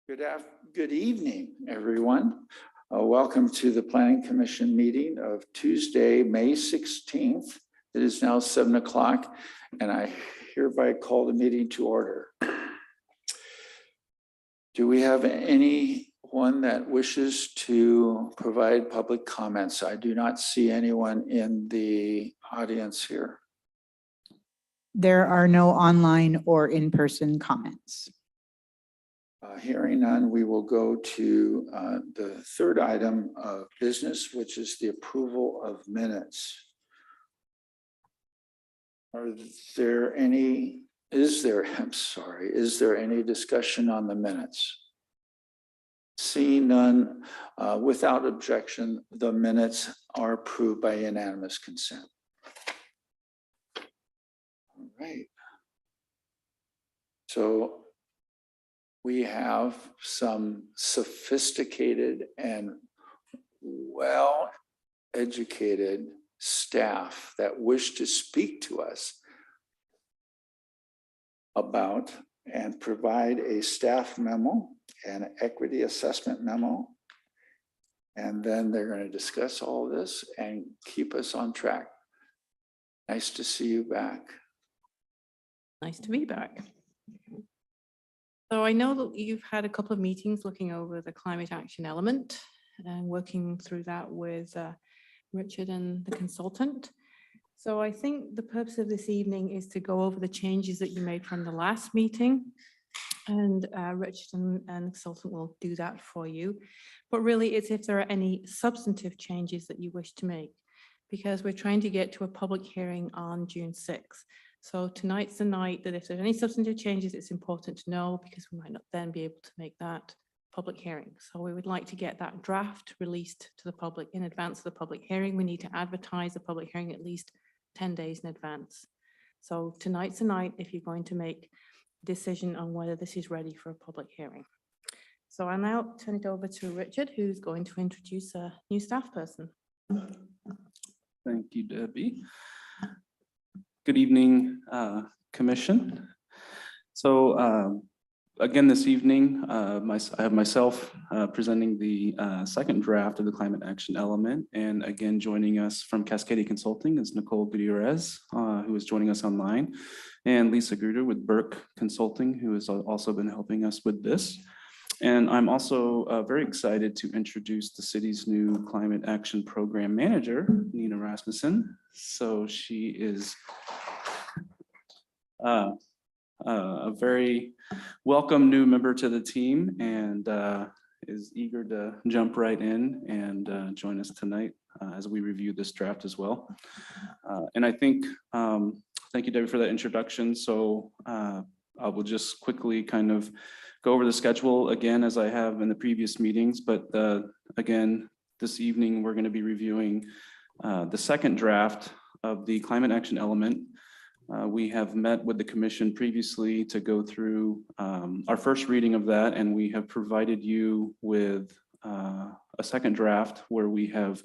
Good evening, everyone. Welcome to the Planning Commission meeting of Tuesday, May 16th. It is now 7 o'clock, and I hereby call the meeting to order. Do we have anyone that wishes to provide public comments? I do not see anyone in the audience here. There are no online or in-person comments. Hearing none, we will go to the third item of business, which is the approval of minutes. Is there any discussion on the minutes? Seeing none, without objection, the minutes are approved by unanimous consent. All right. So we have some sophisticated and well-educated staff that wish to speak to us about and provide a staff memo and an equity assessment memo. And then they're going to discuss all this and keep us on track. Nice to see you back. Nice to be back. So I know that you've had a couple of meetings looking over the climate action element and working through that with Richard and the consultant. So I think the purpose of this evening is to go over the changes that you made from the last meeting. And Richard and the consultant will do that for you. But really it's if there are any substantive changes that you wish to make, because we're trying to get to a public hearing on June 6th. So tonight's the night that if there's any substantive changes, it's important to know, because we might not then be able to make that public hearing. So we would like to get that draft released to the public in advance of the public hearing. We need to advertise the public hearing at least 10 days in advance. So tonight's the night if you're going to make a decision on whether this is ready for a public hearing. So I'll now turn it over to Richard, who's going to introduce a new staff person. Thank you, Debbie. Good evening, Commission. So again, this evening, I have myself presenting the second draft of the climate action element. And again, joining us from Cascadia Consulting is Nicole Gutierrez, who is joining us online, and Lisa Gruder with Burke Consulting, who has also been helping us with this. And I'm also very excited to introduce the city's new climate action program manager, Nina Rasmussen. So she is a very welcome new member to the team and is eager to jump right in and join us tonight as we review this draft as well. And I think, thank you, Debbie, for that introduction. So I will just quickly kind of go over the schedule again, as I have in the previous meetings. But again, this evening, we're going to be reviewing the second draft of the climate action element. We have met with the commission previously to go through our first reading of that, and we have provided you with a second draft where we have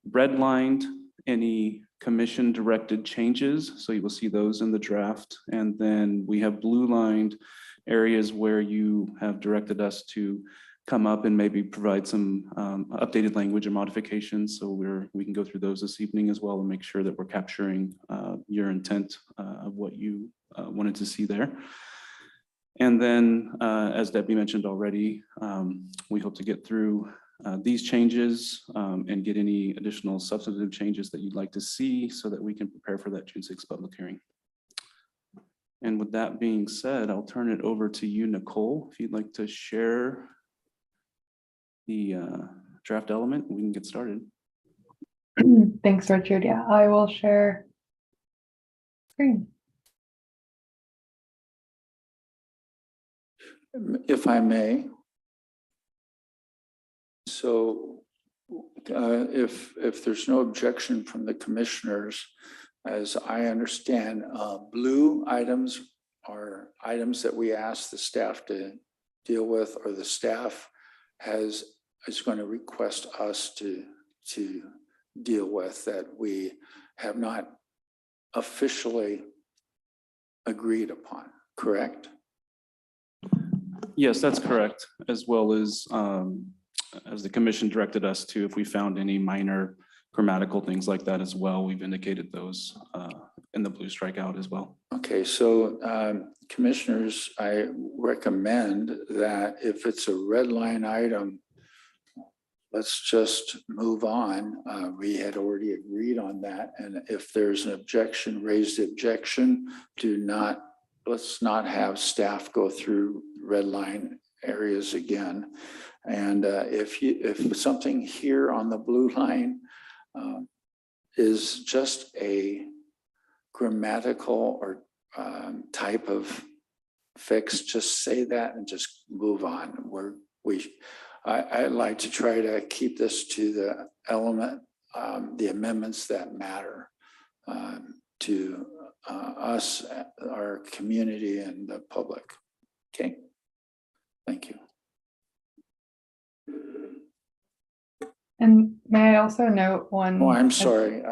redlined any commission directed changes. So you will see those in the draft. And then we have blue lined areas where you have directed us to come up and maybe provide some updated language and modifications. So we can go through those this evening as well and make sure that we're capturing your intent of what you wanted to see there. And then, as Debbie mentioned already, we hope to get through these changes and get any additional substantive changes that you'd like to see so that we can prepare for that June 6th public hearing. And with that being said, I'll turn it over to you, Nicole, if you'd like to share the draft element, we can get started. Thanks, Richard. Yeah, I will share screen. If I may. So if there's no objection from the commissioners, as I understand, blue items are items that we ask the staff to deal with, or the staff is going to request us to deal with, that we have not officially agreed upon, correct? Yes, that's correct, as well as the commission directed us to, if we found any minor grammatical things like that as well, we've indicated those in the blue strikeout as well. Okay, so commissioners, I recommend that if it's a red line item, let's just move on. We had already agreed on that. And if there's an objection, raised objection, let's not have staff go through red line areas again. And if something here on the blue line is just a grammatical or type of fix, just say that and just move on. I'd like to try to keep this to the the amendments that matter to us, our community, and the public. Okay, thank you. And may I also note one? Oh, I'm sorry.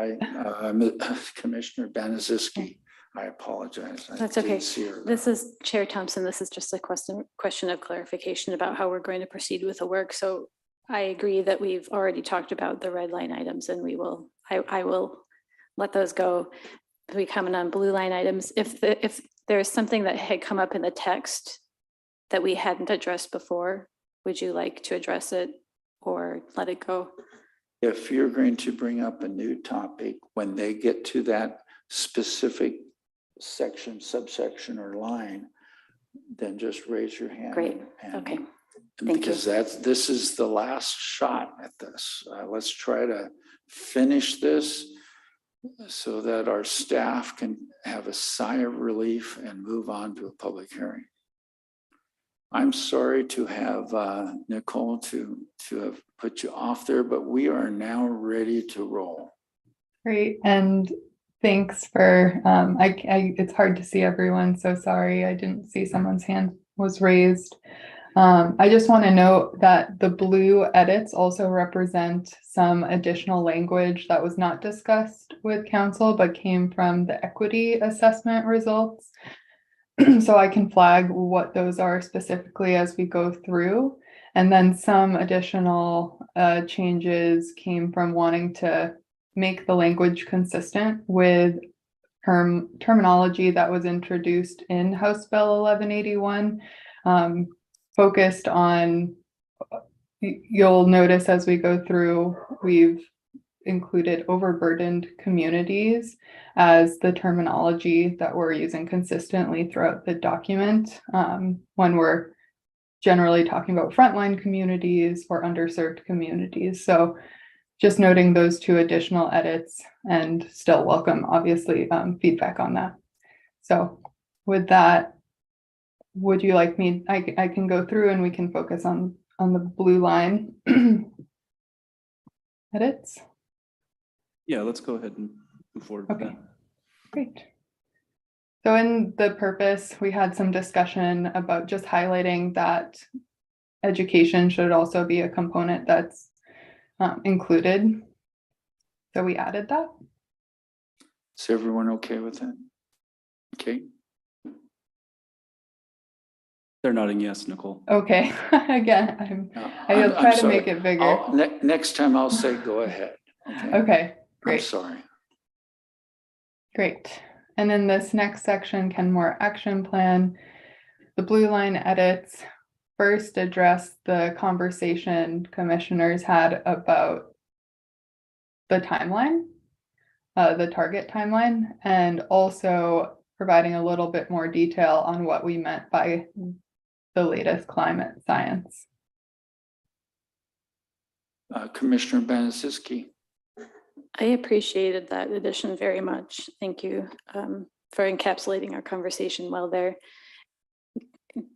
Commissioner Benaziski, I apologize. I That's didn't okay. see her. This is Chair Thompson. This is just a question of clarification about how we're going to proceed with the work. So I agree that we've already talked about the red line items, and I will let those go. We come in on blue line items. If there's something that had come up in the text that we hadn't addressed before, would you like to address it or let it go? If you're going to bring up a new topic, when they get to that specific section, subsection, or line, then just raise your hand. Great. and- Okay. Thank you. Because this is the last shot at this. Let's try to finish this so that our staff can have a sigh of relief and move on to a public hearing. I'm sorry to have Nicole to have put you off there, but we are now ready to roll. Great, and thanks for, it's hard to see everyone, so sorry, I didn't see someone's hand was raised. I just want to note that the blue edits also represent some additional language that was not discussed with council, but came from the equity assessment results. So I can flag what those are specifically as we go through. And then some additional changes came from wanting to make the language consistent with terminology that was introduced in House Bill 1181, focused on, you'll notice as we go through, we've included overburdened communities as the terminology that we're using consistently throughout the document when we're generally talking about frontline communities or underserved communities. So just noting those two additional edits, and still welcome, obviously, feedback on that. So with that, would you like me, I can go through and we can focus on the blue line edits? Yeah, let's go ahead and move forward with Okay, that. great. So in the purpose, we had some discussion about just highlighting that education should also be a component that's included. So we added that. Is everyone okay with that? Okay. They're nodding yes, Nicole. Okay, again, I'm I'll try to sorry. make it bigger. Next time I'll say go ahead. Okay, I'm great. sorry. Great. And then this next section, Kenmore Action Plan, the blue line edits first address the conversation commissioners had about the timeline, the target timeline, and also providing a little bit more detail on what we meant by the latest climate science. Commissioner Benaziski. I appreciated that addition very much. Thank you for encapsulating our conversation well there.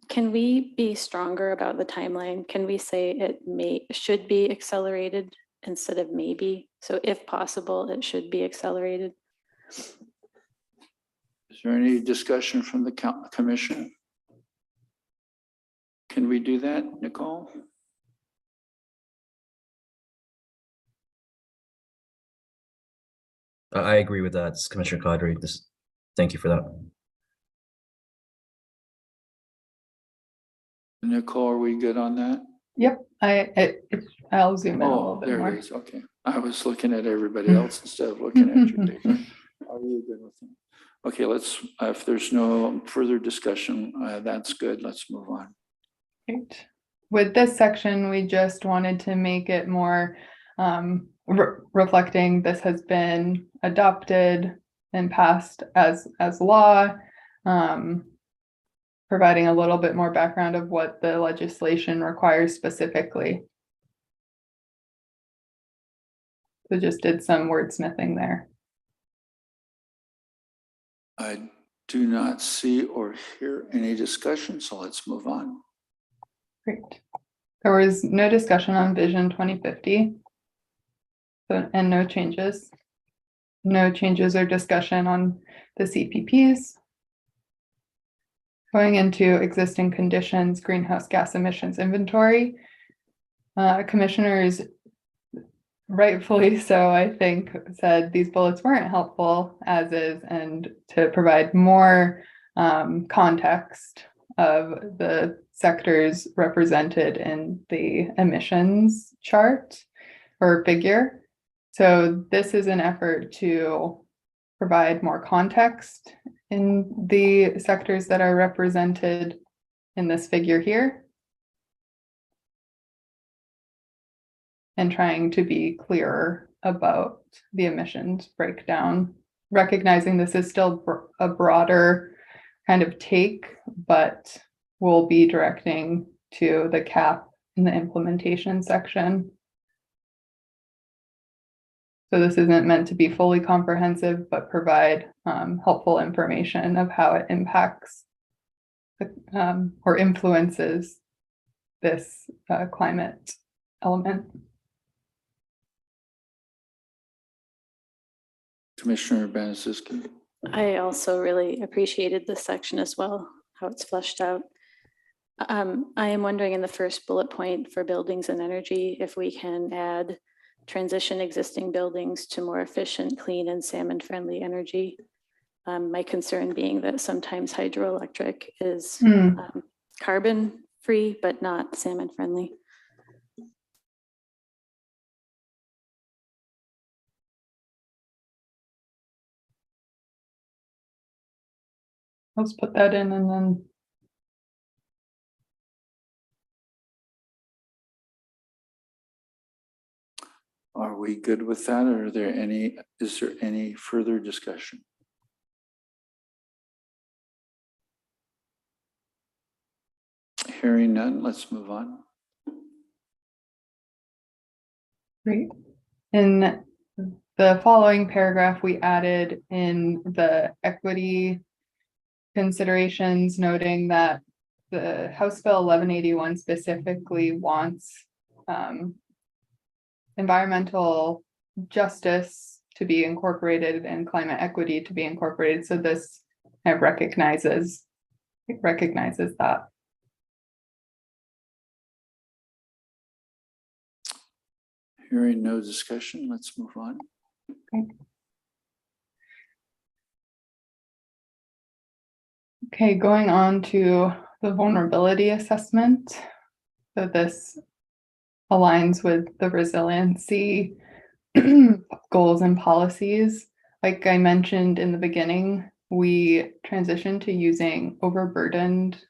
Can we be stronger about the timeline? Can we say it should be accelerated instead of maybe? So if possible, it should be accelerated. Is there any discussion from the commission? Can we do that, Nicole? I agree with that. It's Commissioner Cadre. Thank you for that. Nicole, are we good on that? Yep, I'll zoom in a little Oh, bit there more. it is. Okay. I was looking at everybody else instead of looking at your data. Are you good with them? Okay, let's, if there's no further discussion, that's good. Let's move on. Great. With this section, we just wanted to make it more reflecting this has been adopted and passed as law, providing a little bit more background of what the legislation requires specifically. So just did some wordsmithing there. I do not see or hear any discussion, so let's move on. Great. There was no discussion on Vision 2050. So, and no changes. No changes or discussion on the CPPs. Going into existing conditions, greenhouse gas emissions inventory. Commissioners, rightfully so, I think, said these bullets weren't helpful as is, and to provide more context of the sectors represented in the emissions chart or figure. So this is an effort to provide more context in the sectors that are represented in this figure here. And trying to be clearer about the emissions breakdown, recognizing this is still a broader kind of take, but we'll be directing to the cap in the implementation section. So this isn't meant to be fully comprehensive, but provide helpful information of how it impacts or influences this climate element. Commissioner Banaszewski. I also really appreciated this section as well, how it's fleshed out. I am wondering in the first bullet point for buildings and energy, if we can add transition existing buildings to more efficient, clean and salmon friendly energy. My concern being that sometimes hydroelectric is carbon free, but not salmon friendly. Let's put that in and then. Are we good with that? Or is there any further discussion? Hearing none, let's move on. Great. In the following paragraph, we added in the equity considerations, noting that the House Bill 1181 specifically wants environmental justice to be incorporated and climate equity to be incorporated. So this kind of recognizes that. Hearing no discussion, let's move on. Okay, going on to the vulnerability assessment. So this aligns with the resiliency goals and policies. Like I mentioned in the beginning, we transitioned to using overburdened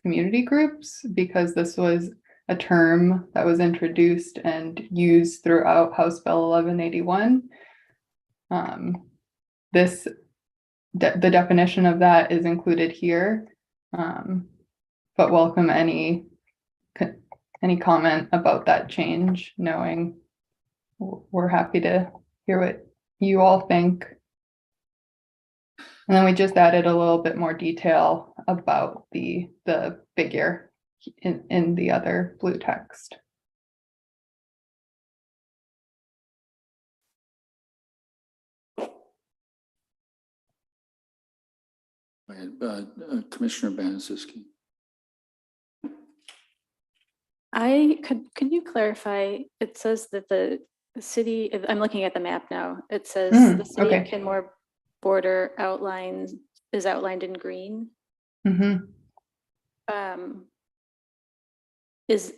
community groups because this was a term that was introduced and used throughout House Bill 1181. The definition of that is included here, but welcome any comment about that change, knowing we're happy to hear what you all think. And then we just added a little bit more detail about the figure in the other blue text. Commissioner Banaszewski. Can you clarify, it says that the city, I'm looking at the map now, it says the city of okay. Kenmore border is outlined in green. Mm-hmm. is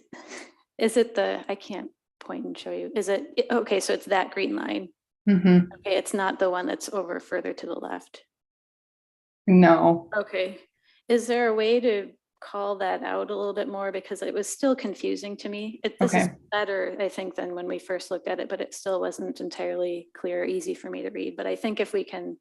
it I can't point and show you. Is it, okay, so it's that green line. Mhm. Okay, it's not the one that's over further to the left. No. Okay. Is there a way to call that out a little bit more? Because it was still confusing to me. This is Okay. better, I think, than when we first looked at it, but it still wasn't entirely clear, or easy for me to read. But I think if we can,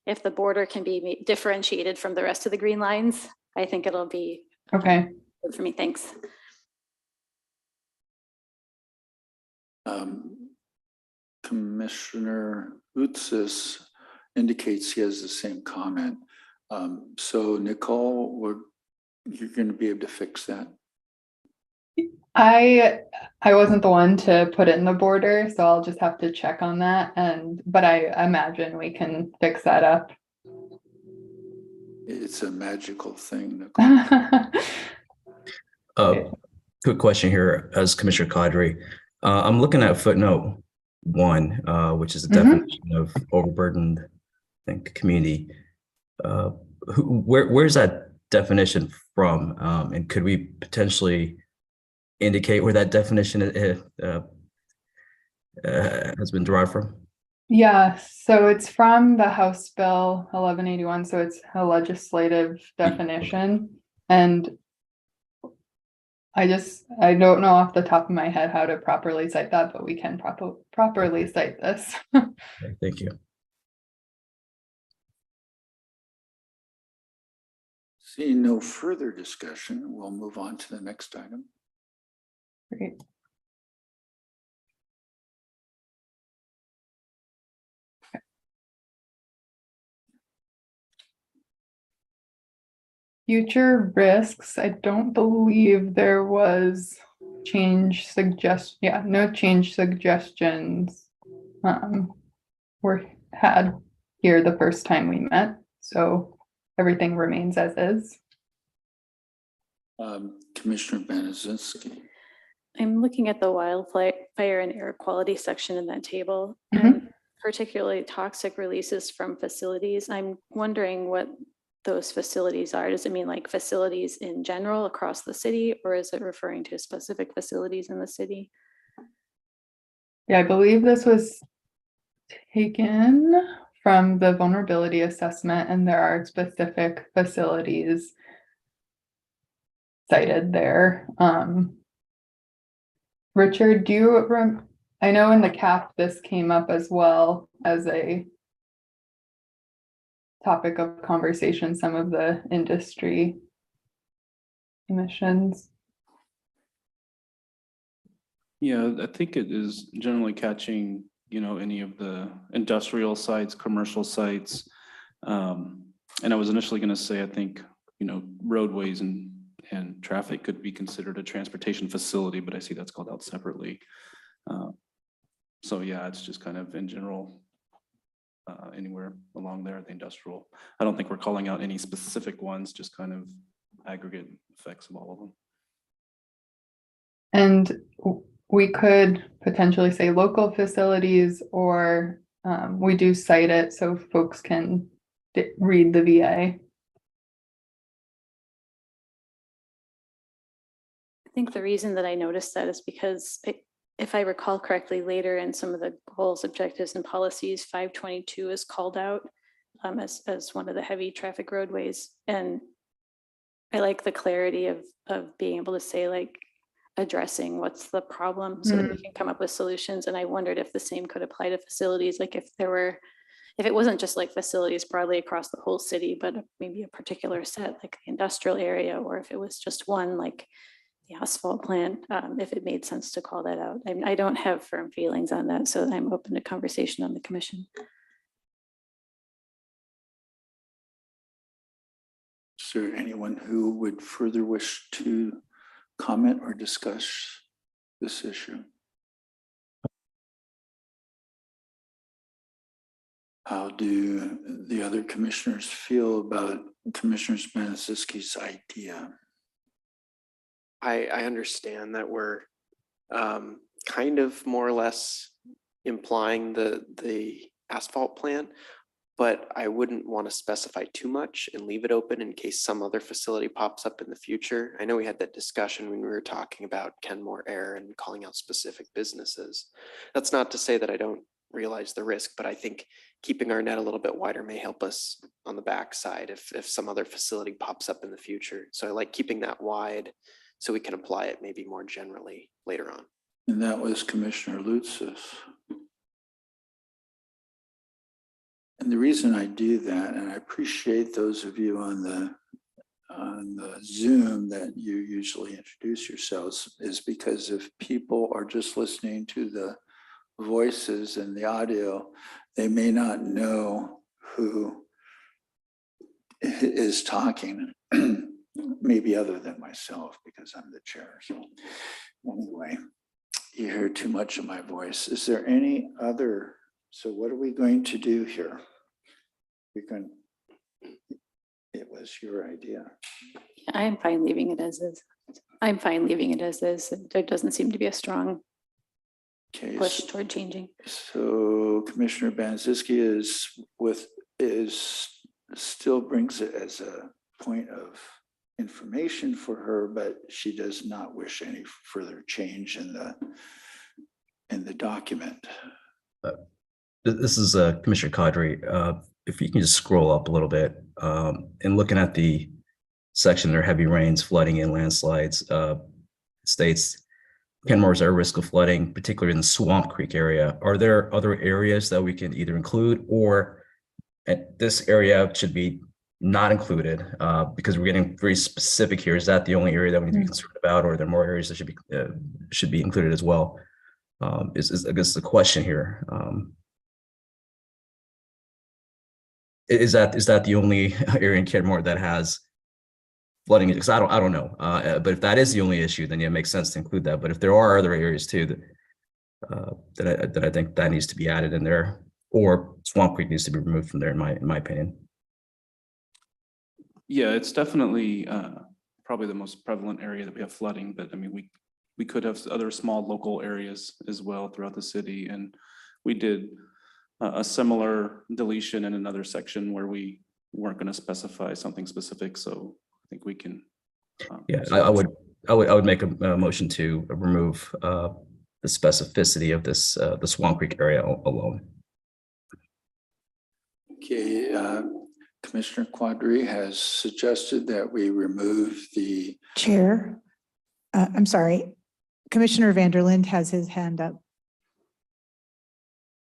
if the border can be differentiated from the rest of the green lines, I think it'll be Okay. good for me. Thanks. Commissioner Utsis indicates he has the same comment. So Nicole, you're going to be able to fix that? I wasn't the one to put it in the border, so I'll just have to check on that. But I imagine we can fix that up. It's a magical thing, Nicole. Quick question here as Commissioner Cadre. I'm looking at footnote 1, which is the definition of overburdened, I think, community. Where's that definition from? And could we potentially indicate where that definition has been derived from? Yeah, so it's from the House Bill 1181, so it's a legislative definition. And I don't know off the top of my head how to properly cite that, but we can properly cite this. Okay, thank you. Seeing no further discussion, we'll move on to the next item. Great. Future risks, I don't believe there was no change suggestions were had here the first time we met, so everything remains as is. Commissioner Benezinski. I'm looking at the wildfire and air quality section in that table, and particularly toxic releases from facilities. I'm wondering what those facilities are. Does it mean like facilities in general across the city, or is it referring to specific facilities in the city? Yeah, I believe this was taken from the vulnerability assessment, and there are specific facilities cited there. Richard, I know in the CAP this came up as well as a topic of conversation, some of the industry emissions. Yeah, I think it is generally catching, any of the industrial sites, commercial sites. And I was initially going to say, I think, roadways and traffic could be considered a transportation facility, but I see that's called out separately. So yeah, it's just kind of in general, anywhere along there, the industrial. I don't think we're calling out any specific ones, just kind of aggregate effects of all of them. And we could potentially say local facilities, or we do cite it so folks can read the VA. I think the reason that I noticed that is because if I recall correctly, later in some of the goals, objectives, and policies, 522 is called out as one of the heavy traffic roadways. And I like the clarity of being able to say, like, addressing what's the problem so that we can come up with solutions. And I wondered if the same could apply to facilities, like if it wasn't just like facilities broadly across the whole city, but maybe a particular set, like the industrial area, or if it was just one, like the asphalt plant, if it made sense to call that out. I don't have firm feelings on that, so I'm open to conversation on the commission. Is there anyone who would further wish to comment or discuss this issue? How do the other commissioners feel about Commissioner Benezinski's idea? I understand that we're kind of more or less implying the asphalt plant. but I wouldn't want to specify too much and leave it open in case some other facility pops up in the future. I know we had that discussion when we were talking about Kenmore Air and calling out specific businesses. That's not to say that I don't realize the risk, but I think keeping our net a little bit wider may help us on the backside if some other facility pops up in the future. So I like keeping that wide so we can apply it maybe more generally later on. And that was Commissioner Lutzis. And the reason I do that, and I appreciate those of you on the Zoom that you usually introduce yourselves, is because if people are just listening to the voices and the audio, they may not know who is talking, maybe other than myself, because I'm the chair. So anyway, you hear too much of my voice. Is there any other? So what are we going to do here? It was your idea. I am fine leaving it as is. I'm fine leaving it as is. There doesn't seem to be a strong Okay, push toward changing. so Commissioner Banaszewski still brings it as a point of information for her, but she does not wish any further change in the document. This is Commissioner Cadre. If you can just scroll up a little bit, and looking at the section there, heavy rains, flooding, and landslides, states Kenmore is at risk of flooding, particularly in the Swamp Creek area. Are there other areas that we can either include, or at this area should be not included, because we're getting very specific here? Is that the only area that we need to be concerned about, or are there more areas that should be included as well? Is I guess the question here. Is that the only area in Kenmore that has flooding? Because I don't know. But if that is the only issue, then yeah, it makes sense to include that. But if there are other areas too that I think that needs to be added in there, or Swamp Creek needs to be removed from there, in my opinion. Yeah, it's definitely probably the most prevalent area that we have flooding, but I mean, we could have other small local areas as well throughout the city. And we did a similar deletion in another section where we weren't going to specify something specific. So I think we can. Yeah, I would make a motion to remove the specificity of this the Swamp Creek area alone. Okay, Commissioner Quadri has suggested that we remove the. Chair, I'm sorry, Commissioner Vanderland has his hand up.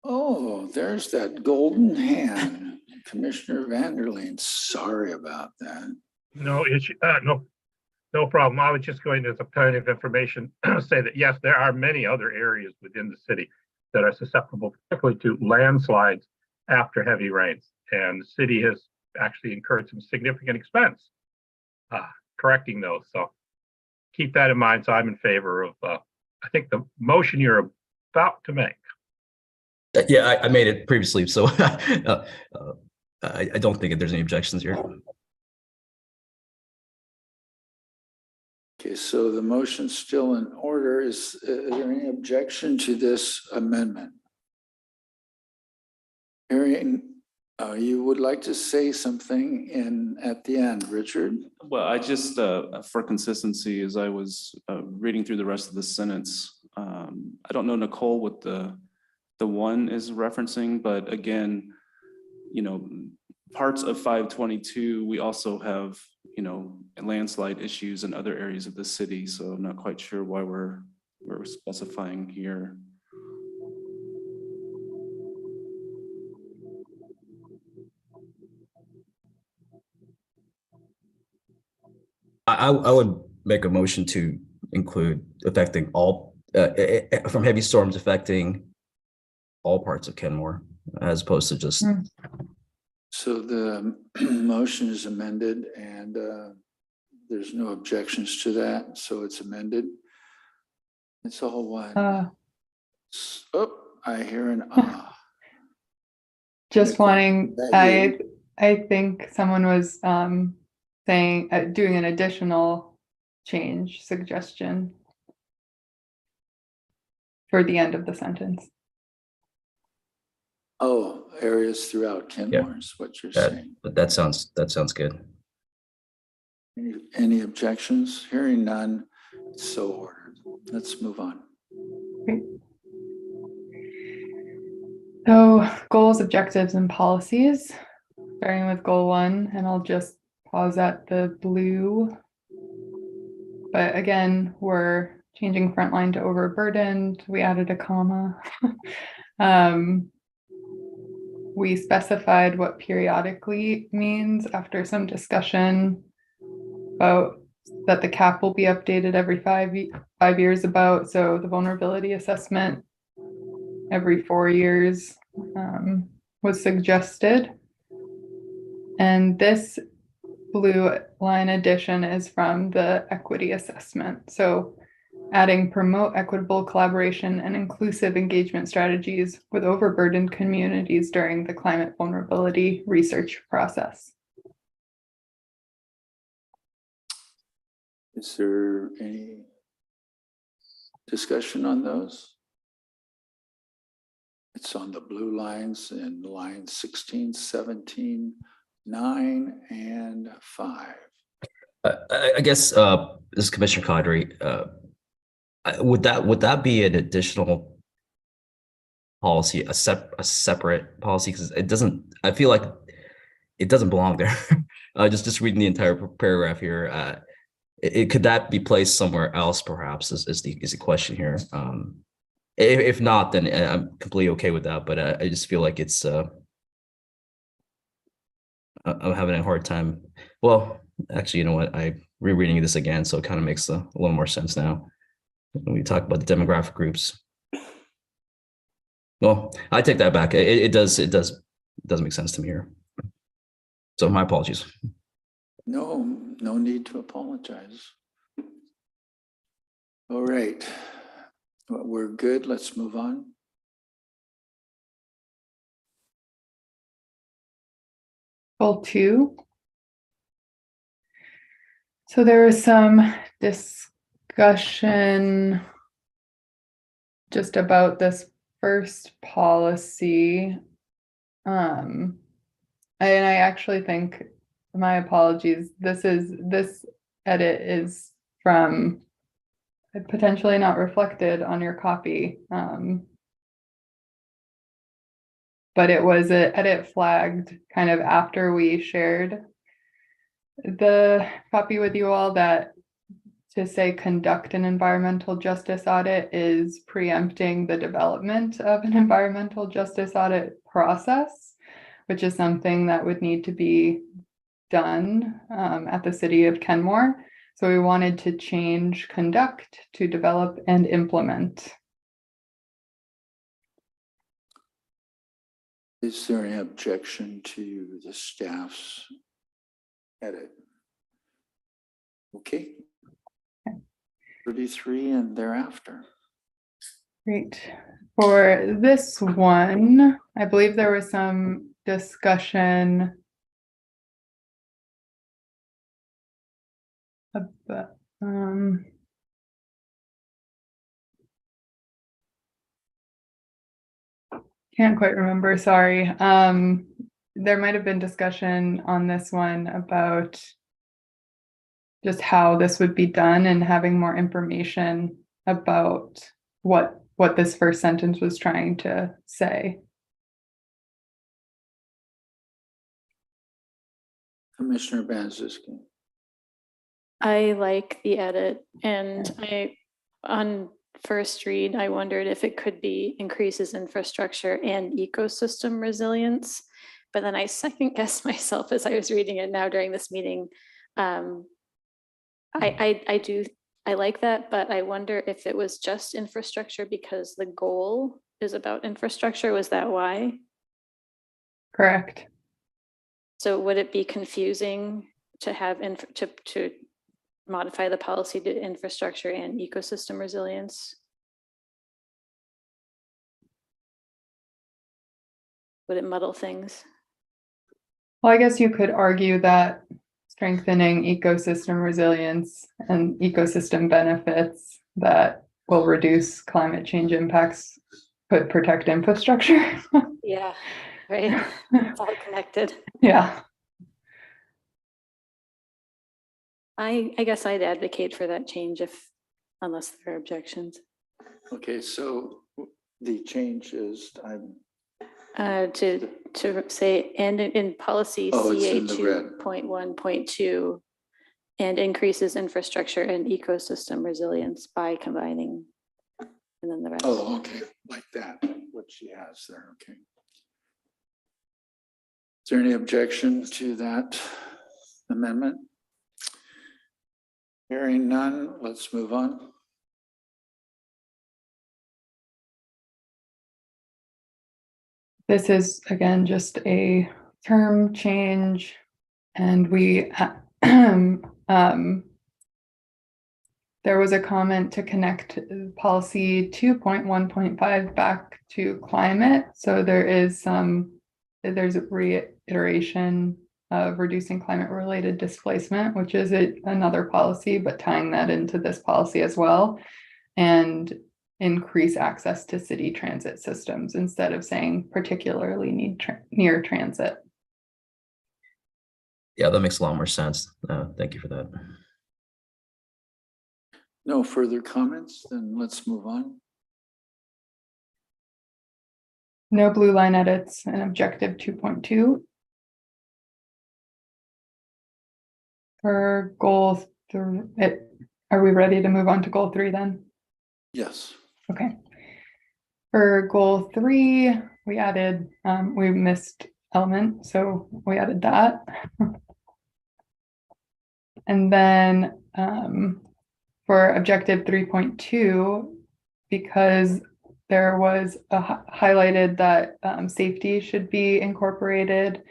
Oh, there's that golden hand. Commissioner Vanderleen, sorry about that. No issue, no problem. I was just going as a point of information, say that yes, there are many other areas within the city that are susceptible, particularly to landslides after heavy rains. And the city has actually incurred some significant expense correcting those. So keep that in mind. So I'm in favor of, I think, the motion you're about to make. Yeah, I made it previously, so I don't think there's any objections here. Okay, so the motion's still in order. Is there any objection to this amendment? Hearing, you would like to say something at the end, Richard? Well, I just, for consistency, as I was reading through the rest of the sentence, I don't know, Nicole, what the one is referencing, but again, you know, parts of 522, we also have, you know, landslide issues in other areas of the city. So I'm not quite sure why we're specifying here. I would make a motion to include affecting all from heavy storms affecting all parts of Kenmore, as opposed to just. So the motion is amended and there's no objections to that. So it's amended. It's all one. Oh, I hear an ah. Just Nicole, wanting, that you? I think someone was saying, doing an additional change suggestion for the end of the sentence. Oh, areas throughout Kenmore is what you're saying. That sounds good. Any objections? Hearing none, so ordered. Let's move on. Great. So goals, objectives, and policies, starting with goal 1, and I'll just pause at the blue. But again, we're changing frontline to overburdened. We added a comma. We specified what periodically means after some discussion about that the cap will be updated every 5 years about. So the vulnerability assessment every 4 years was suggested. And this blue line addition is from the equity assessment. So adding promote equitable collaboration and inclusive engagement strategies with overburdened communities during the climate vulnerability research process. Is there any discussion on those? It's on the blue lines in lines 16, 17, 9, and 5. I guess this is Commissioner Cadre. Would that be an additional policy, a separate policy? Because it doesn't. I feel like it doesn't belong there. Just reading the entire paragraph here. Could that be placed somewhere else? Perhaps is the question here. If not, then I'm completely okay with that. But I just feel like it's. I'm having a hard time. Well, actually, you know what? I'm rereading this again, so it kind of makes a little more sense now. When we talk about the demographic groups. Well, I take that back. It does make sense to me here. So my apologies. No need to apologize. All right, we're good. Let's move on. Goal 2. So there was some discussion just about this first policy. And I actually think, my apologies, this edit is from potentially not reflected on your copy. But it was an edit flagged kind of after we shared the copy with you all, that to say conduct an environmental justice audit is preempting the development of an environmental justice audit process, which is something that would need to be done at the city of Kenmore. So we wanted to change conduct to develop and implement. Is there any objection to the staff's edit? Okay. 33 and thereafter. Great. For this one, I believe there was some discussion about, can't quite remember, sorry. There might have been discussion on this one about just how this would be done and having more information about what this first sentence was trying to say. Commissioner Banczewski. I like the edit, and on first read, I wondered if it could be increases infrastructure and ecosystem resilience. But then I second guessed myself as I was reading it now during this meeting. I like that, but I wonder if it was just infrastructure because the goal is about infrastructure. Was that why? Correct. So would it be confusing to have to modify the policy to infrastructure and ecosystem resilience? Would it muddle things? Well, I guess you could argue that strengthening ecosystem resilience and ecosystem benefits that will reduce climate change impacts put protect infrastructure. Yeah, right. It's all connected. Yeah. I guess I'd advocate for that change unless there are objections. Okay, so the change is, To say, and in policy Oh, it's CA in the red. 2.1.2, and increases infrastructure and ecosystem resilience by combining, and then the rest. Oh, okay, like that, what she has there, okay. Is there any objection to that amendment? Hearing none, let's move on. This is, again, just a term change, and we, there was a comment to connect policy 2.1.5 back to climate. So there's a reiteration of reducing climate-related displacement, which is another policy, but tying that into this policy as well. And increase access to city transit systems instead of saying particularly near transit. Yeah, that makes a lot more sense. Thank you for that. No further comments, then let's move on. No blue line edits and objective 2.2. For goal 3, are we ready to move on to goal 3 then? Yes. Okay. For goal 3, we added, we missed element, so we added that. And then for objective 3.2, because there was highlighted that safety should be incorporated,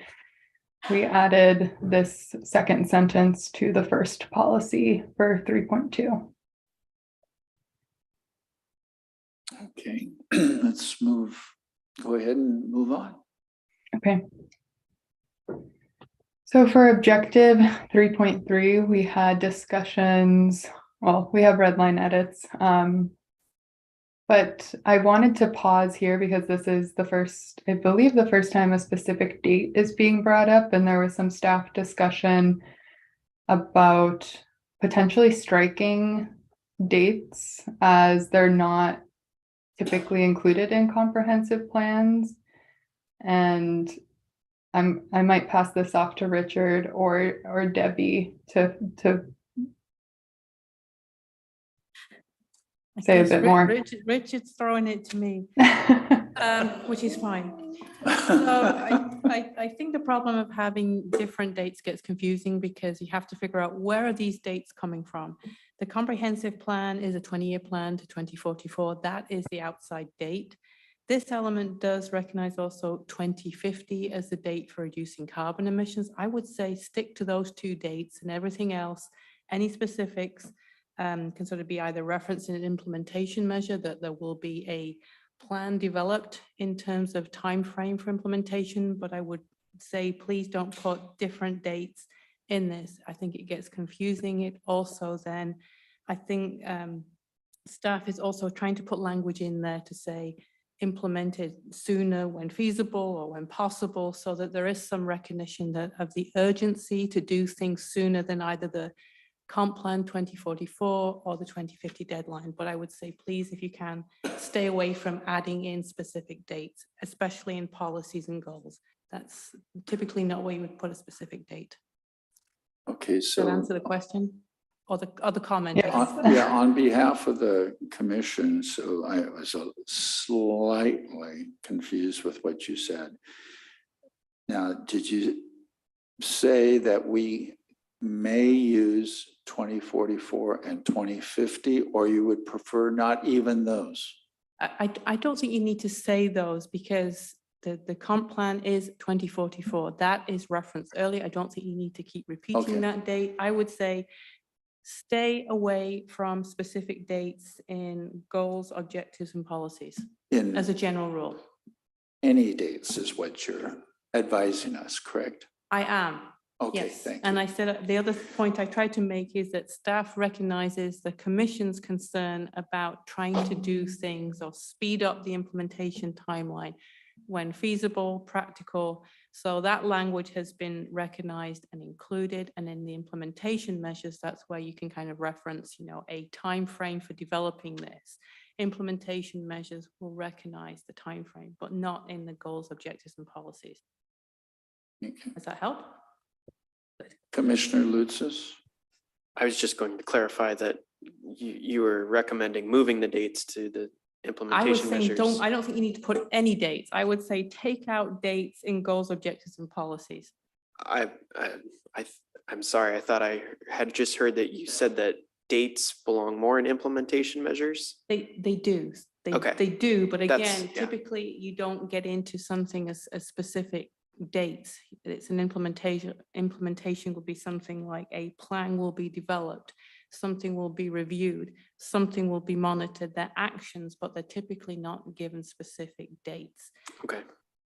we added this second sentence to the first policy for 3.2. Okay, let's go ahead and move on. Okay. So for objective 3.3, we had discussions, well, we have red line edits, but I wanted to pause here because this is the first, I believe the first time a specific date is being brought up, and there was some staff discussion about potentially striking dates as they're not typically included in comprehensive plans. And I might pass this off to Richard or Debbie to say a bit more. Richard's throwing it to me, which is fine. So I think the problem of having different dates gets confusing because you have to figure out where are these dates coming from. The comprehensive plan is a 20-year plan to 2044. That is the outside date. This element does recognize also 2050 as the date for reducing carbon emissions. I would say stick to those 2 dates, and everything else, any specifics can sort of be either referenced in an implementation measure that there will be a plan developed in terms of time frame for implementation, but I would say please don't put different dates in this. I think it gets confusing. It also then, I think staff is also trying to put language in there to say implemented sooner when feasible or when possible, so that there is some recognition that of the urgency to do things sooner than either the comp plan 2044 or the 2050 deadline. But I would say, please, if you can, stay away from adding in specific dates, especially in policies and goals. That's typically not where you would put a specific date. Okay, Does that so answer the question or the comment? Yes. on behalf of the commission, so I was slightly confused with what you said. Now, did you say that we may use 2044 and 2050, or you would prefer not even those? I don't think you need to say those because the comp plan is 2044. That is referenced earlier. I don't think you need to keep repeating that date. I would say stay away from specific dates in goals, objectives, and policies as a general rule. Any dates is what you're advising us, correct? I am. Okay, Yes, thank and you. I said, the other point I tried to make is that staff recognizes the commission's concern about trying to do things or speed up the implementation timeline when feasible, practical. So that language has been recognized and included, and in the implementation measures, that's where you can kind of reference, a time frame for developing this. Implementation measures will recognize the time frame, but not in the goals, objectives, and policies. Okay. Does that help? Commissioner Lutzis? I was just going to clarify that you were recommending moving the dates to the I would implementation say measures. I don't think you need to put any dates. I would say take out dates in goals, objectives, and policies. I'm sorry, I thought I had just heard that you said that dates belong more in implementation measures. They do. Okay. They do, but That's- again, yeah. typically you don't get into something as specific dates. It's an implementation. Implementation will be something like a plan will be developed, something will be reviewed, something will be monitored. They're actions, but they're typically not given specific dates. Okay,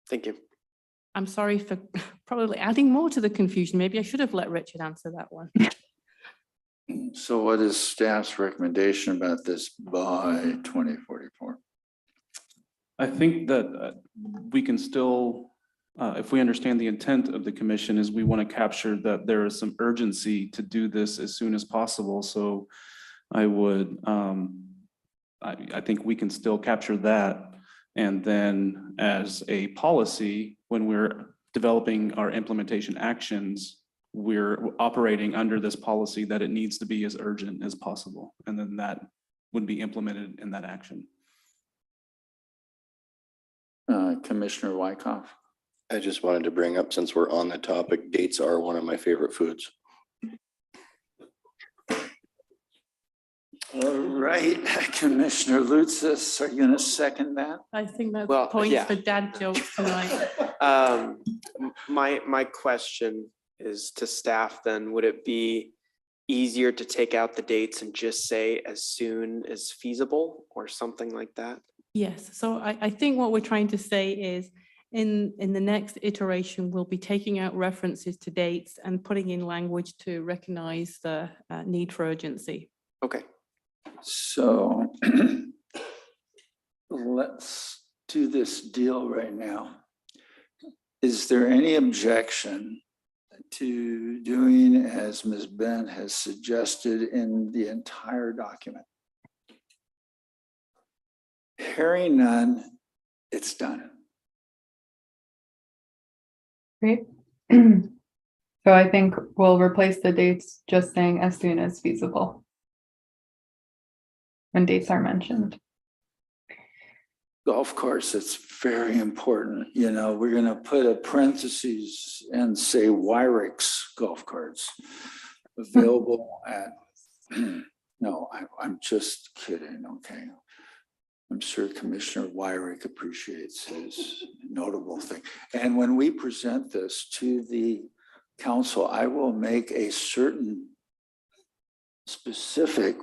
thank you. I'm sorry for probably adding more to the confusion. Maybe I should have let Richard answer that one. So what is staff's recommendation about this by 2044? I think that we can still, if we understand the intent of the commission, is we want to capture that there is some urgency to do this as soon as possible. So I would, I think we can still capture that. And then as a policy, when we're developing our implementation actions, we're operating under this policy that it needs to be as urgent as possible. And then that would be implemented in that action. Commissioner Wyckoff? I just wanted to bring up, since we're on the topic, dates are one of my favorite foods. All right, Commissioner Lutzis, are you going to second that? I think that's Well, points yeah. for dad jokes tonight. My question is to staff then, would it be easier to take out the dates and just say as soon as feasible or something like that? Yes, so I think what we're trying to say is in the next iteration, we'll be taking out references to dates and putting in language to recognize the need for urgency. Okay. So let's do this deal right now. Is there any objection to doing as Ms. Bent has suggested in the entire document? Hearing none, it's done. Great. So I think we'll replace the dates just saying as soon as feasible when dates are mentioned. Golf course, it's very important. You know, we're going to put a parentheses and say Wyrick's golf carts available at, no, I'm just kidding. Okay. I'm sure Commissioner Wyrick appreciates his notable thing. And when we present this to the council, I will make a certain specific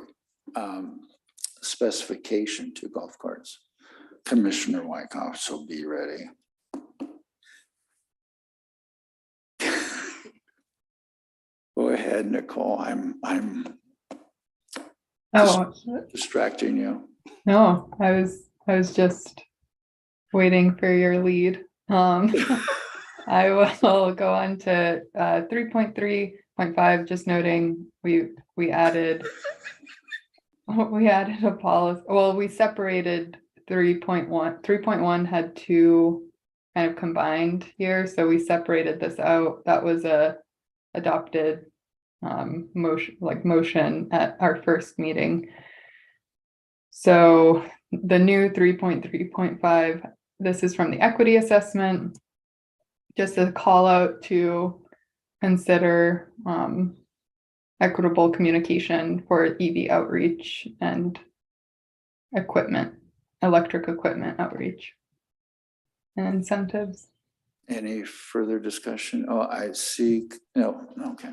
specification to golf carts. Commissioner Wyckoff, so be ready. Go ahead, Nicole. I'm Oh, distracting you. no, I was just waiting for your lead. I will go on to 3.3.5, just noting we added a policy. Well, we separated 3.1. 3.1 had two kind of combined here, so we separated this out. That was a adopted motion at our first meeting. So the new 3.3.5, this is from the equity assessment. Just a call out to consider equitable communication for EV outreach and electric equipment outreach and incentives. Any further discussion? Oh, I see. No, okay.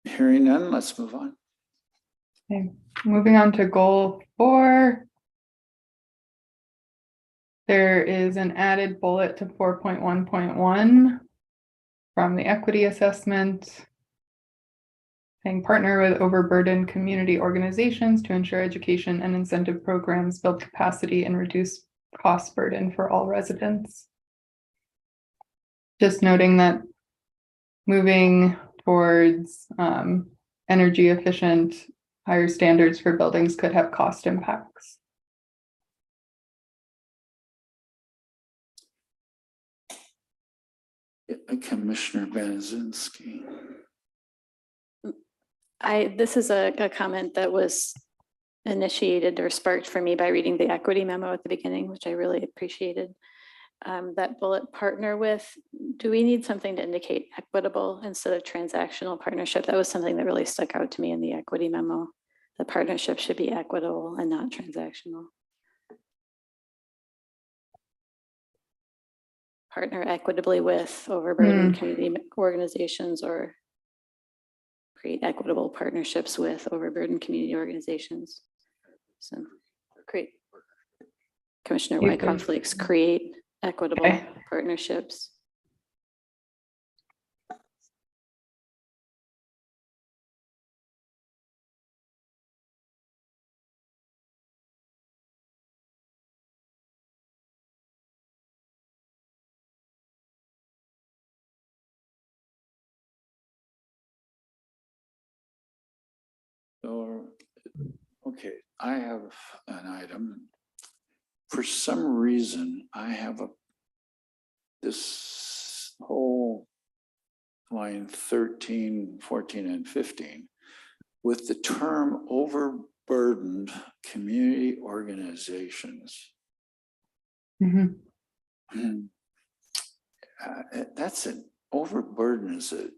Hearing none, let's move on. Okay, moving on to goal 4. There is an added bullet to 4.1.1 from the equity assessment. Saying partner with overburdened community organizations to ensure education and incentive programs build capacity and reduce cost burden for all residents. Just noting that moving towards energy efficient, higher standards for buildings could have cost impacts. Commissioner Bezinski. This is a comment that was initiated or sparked for me by reading the equity memo at the beginning, which I really appreciated. That bullet partner with, do we need something to indicate equitable instead of transactional partnership? That was something that really stuck out to me in the equity memo. The partnership should be equitable and not transactional. Partner equitably with overburdened community organizations, or create equitable partnerships with overburdened community organizations. So great. Commissioner Wyckoff likes create equitable partnerships. So, okay, I have an item. For some reason, I have this whole line 13, 14, and 15 with the term overburdened community organizations. That's an overburden is an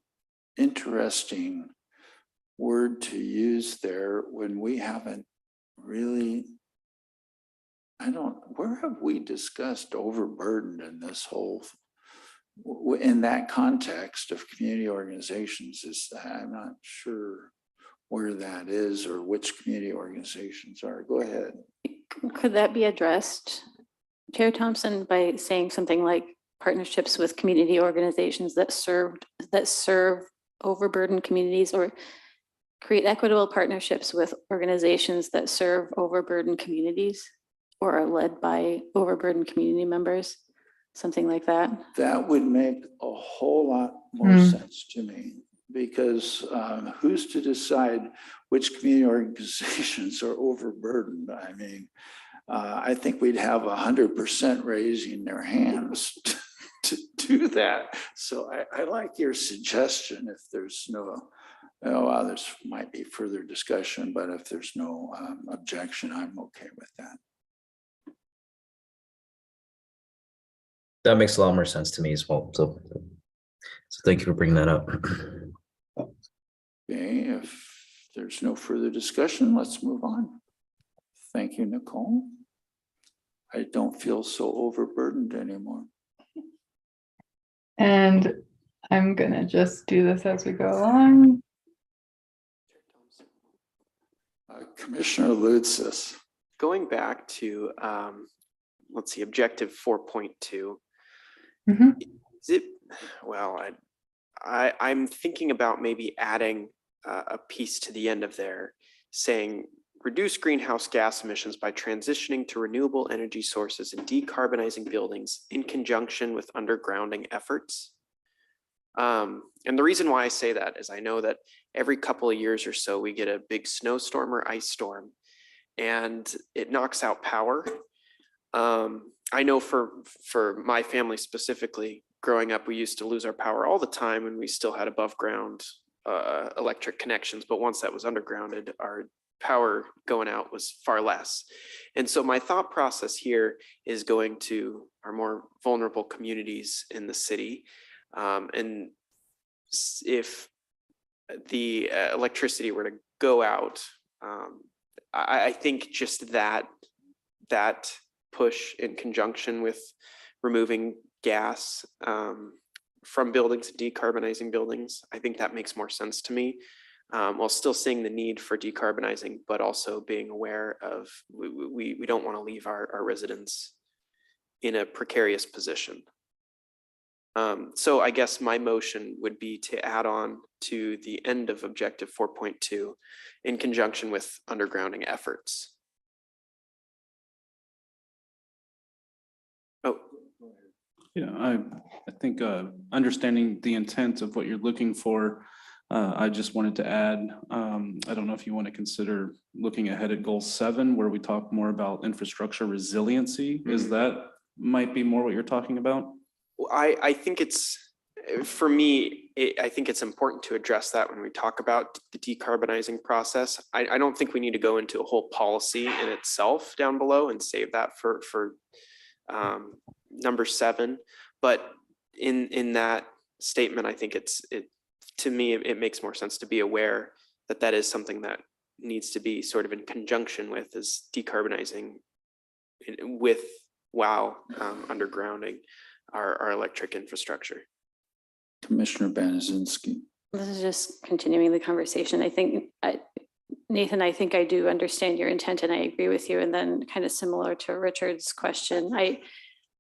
interesting word to use there when we haven't really, where have we discussed overburdened in this whole, in that context of community organizations? I'm not sure where that is or which community organizations are. Go ahead. Could that be addressed, Chair Thompson, by saying something like partnerships with community organizations that serve overburdened communities, or create equitable partnerships with organizations that serve overburdened communities or are led by overburdened community members, something like that? That would make a whole lot more sense to me, because who's to decide which community organizations are overburdened? I mean, I think we'd have 100% raising their hands to do that. So I like your suggestion. If there's no, there might be further discussion, but if there's no objection, I'm okay with that. That makes a lot more sense to me as well. So thank you for bringing that up. Okay, if there's no further discussion, let's move on. Thank you, Nicole. I don't feel so overburdened anymore. And I'm gonna just do this as we go along. Commissioner Lutzis. Going back to, let's see, objective 4.2. Is it, well, I'm thinking about maybe adding a piece to the end of there saying, reduce greenhouse gas emissions by transitioning to renewable energy sources and decarbonizing buildings in conjunction with undergrounding efforts. And the reason why I say that is I know that every couple of years or so, we get a big snowstorm or ice storm, and it knocks out power. I know for my family specifically, growing up, we used to lose our power all the time, and we still had above ground electric connections. But once that was undergrounded, our power going out was far less. And so my thought process here is going to our more vulnerable communities in the city. And if the electricity were to go out, I think just that push in conjunction with removing gas from buildings and decarbonizing buildings, I think that makes more sense to me, while still seeing the need for decarbonizing, but also being aware of we don't want to leave our residents in a precarious position. So I guess my motion would be to add on to the end of objective 4.2 in conjunction with undergrounding efforts. Oh, Yeah, I think understanding the intent of what you're looking for, I just wanted to add, I don't know if you want to consider looking ahead at goal 7, where we talk more about infrastructure resiliency. Is that might be more what you're talking about? I think it's, for me, I think it's important to address that when we talk about the decarbonizing process. I don't think we need to go into a whole policy in itself down below and save that for number 7. But in that statement, I think to me, it makes more sense to be aware that that is something that needs to be sort of in conjunction with is decarbonizing with undergrounding our electric infrastructure. Commissioner Banazinski. This is just continuing the conversation. I think, Nathan, I think I do understand your intent and I agree with you. And then kind of similar to Richard's question,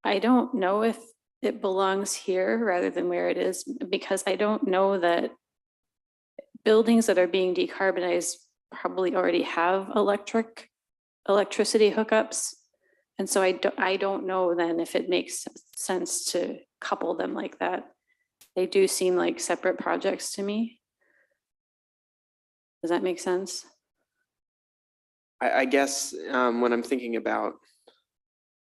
I don't know if it belongs here rather than where it is, because I don't know that buildings that are being decarbonized probably already have electricity hookups. And so I don't know then if it makes sense to couple them like that. They do seem like separate projects to me. Does that make sense? I guess when I'm thinking about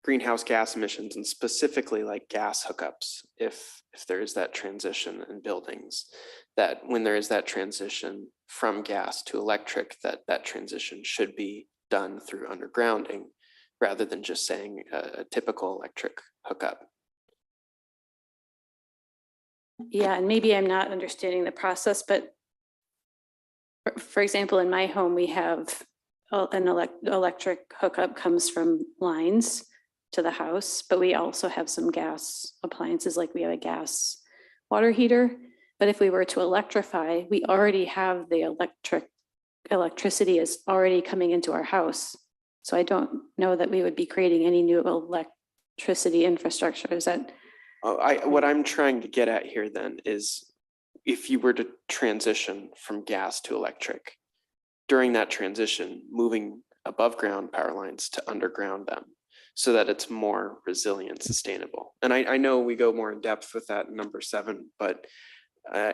greenhouse gas emissions and specifically like gas hookups, if there is that transition in buildings, that when there is that transition from gas to electric, that transition should be done through undergrounding rather than just saying a typical electric hookup. Yeah, and maybe I'm not understanding the process, but for example, in my home, we have an electric hookup comes from lines to the house, but we also have some gas appliances, like we have a gas water heater. But if we were to electrify, we already have the electricity is already coming into our house. So I don't know that we would be creating any new electricity infrastructure. Is that? What I'm trying to get at here then is if you were to transition from gas to electric, during that transition, moving above ground power lines to underground them so that it's more resilient, sustainable. And I know we go more in depth with that in number 7, but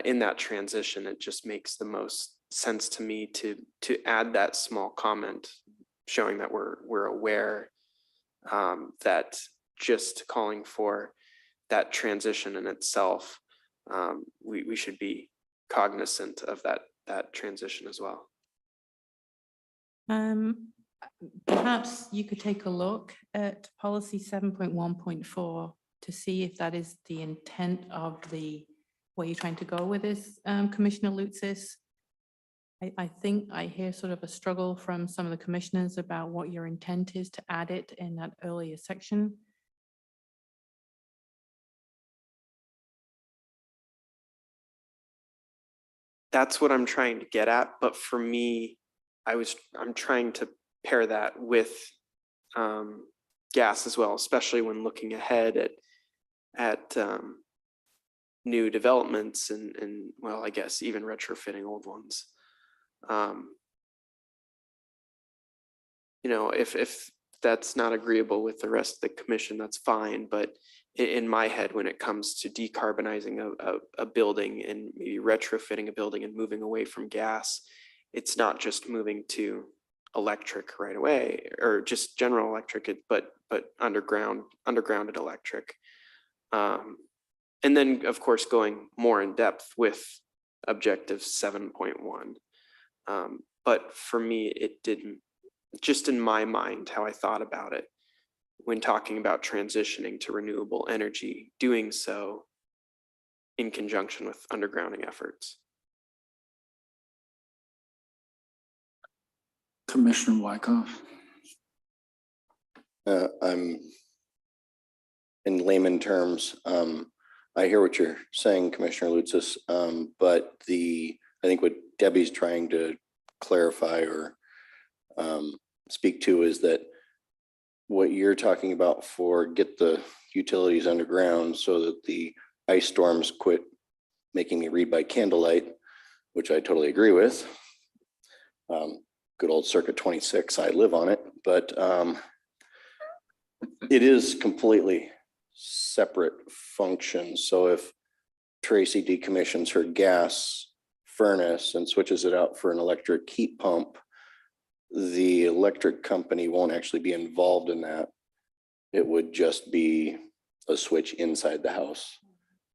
in that transition, it just makes the most sense to me to add that small comment showing that we're aware that just calling for that transition in itself, we should be cognizant of that transition as well. Perhaps you could take a look at policy 7.1.4 to see if that is the intent of where you're trying to go with this, Commissioner Lutzis. I think I hear sort of a struggle from some of the commissioners about what your intent is to add it in that earlier section. That's what I'm trying to get at. But for me, I'm trying to pair that with gas as well, especially when looking ahead at new developments and well, I guess even retrofitting old ones. You know, if that's not agreeable with the rest of the commission, that's fine. But in my head, when it comes to decarbonizing a building and maybe retrofitting a building and moving away from gas, it's not just moving to electric right away or just general electric, but undergrounded electric. And then of course, going more in depth with objective 7.1. But for me, it didn't, just in my mind, how I thought about it when talking about transitioning to renewable energy, doing so in conjunction with undergrounding efforts. Commissioner Wyckoff. I'm in layman terms. I hear what you're saying, Commissioner Lutzis, but I think what Debbie's trying to clarify or speak to is that what you're talking about for get the utilities underground so that the ice storms quit making me read by candlelight, which I totally agree with. Good old Circuit 26, I live on it, but it is completely separate functions. So if Tracy decommissions her gas furnace and switches it out for an electric heat pump, the electric company won't actually be involved in that. It would just be a switch inside the house.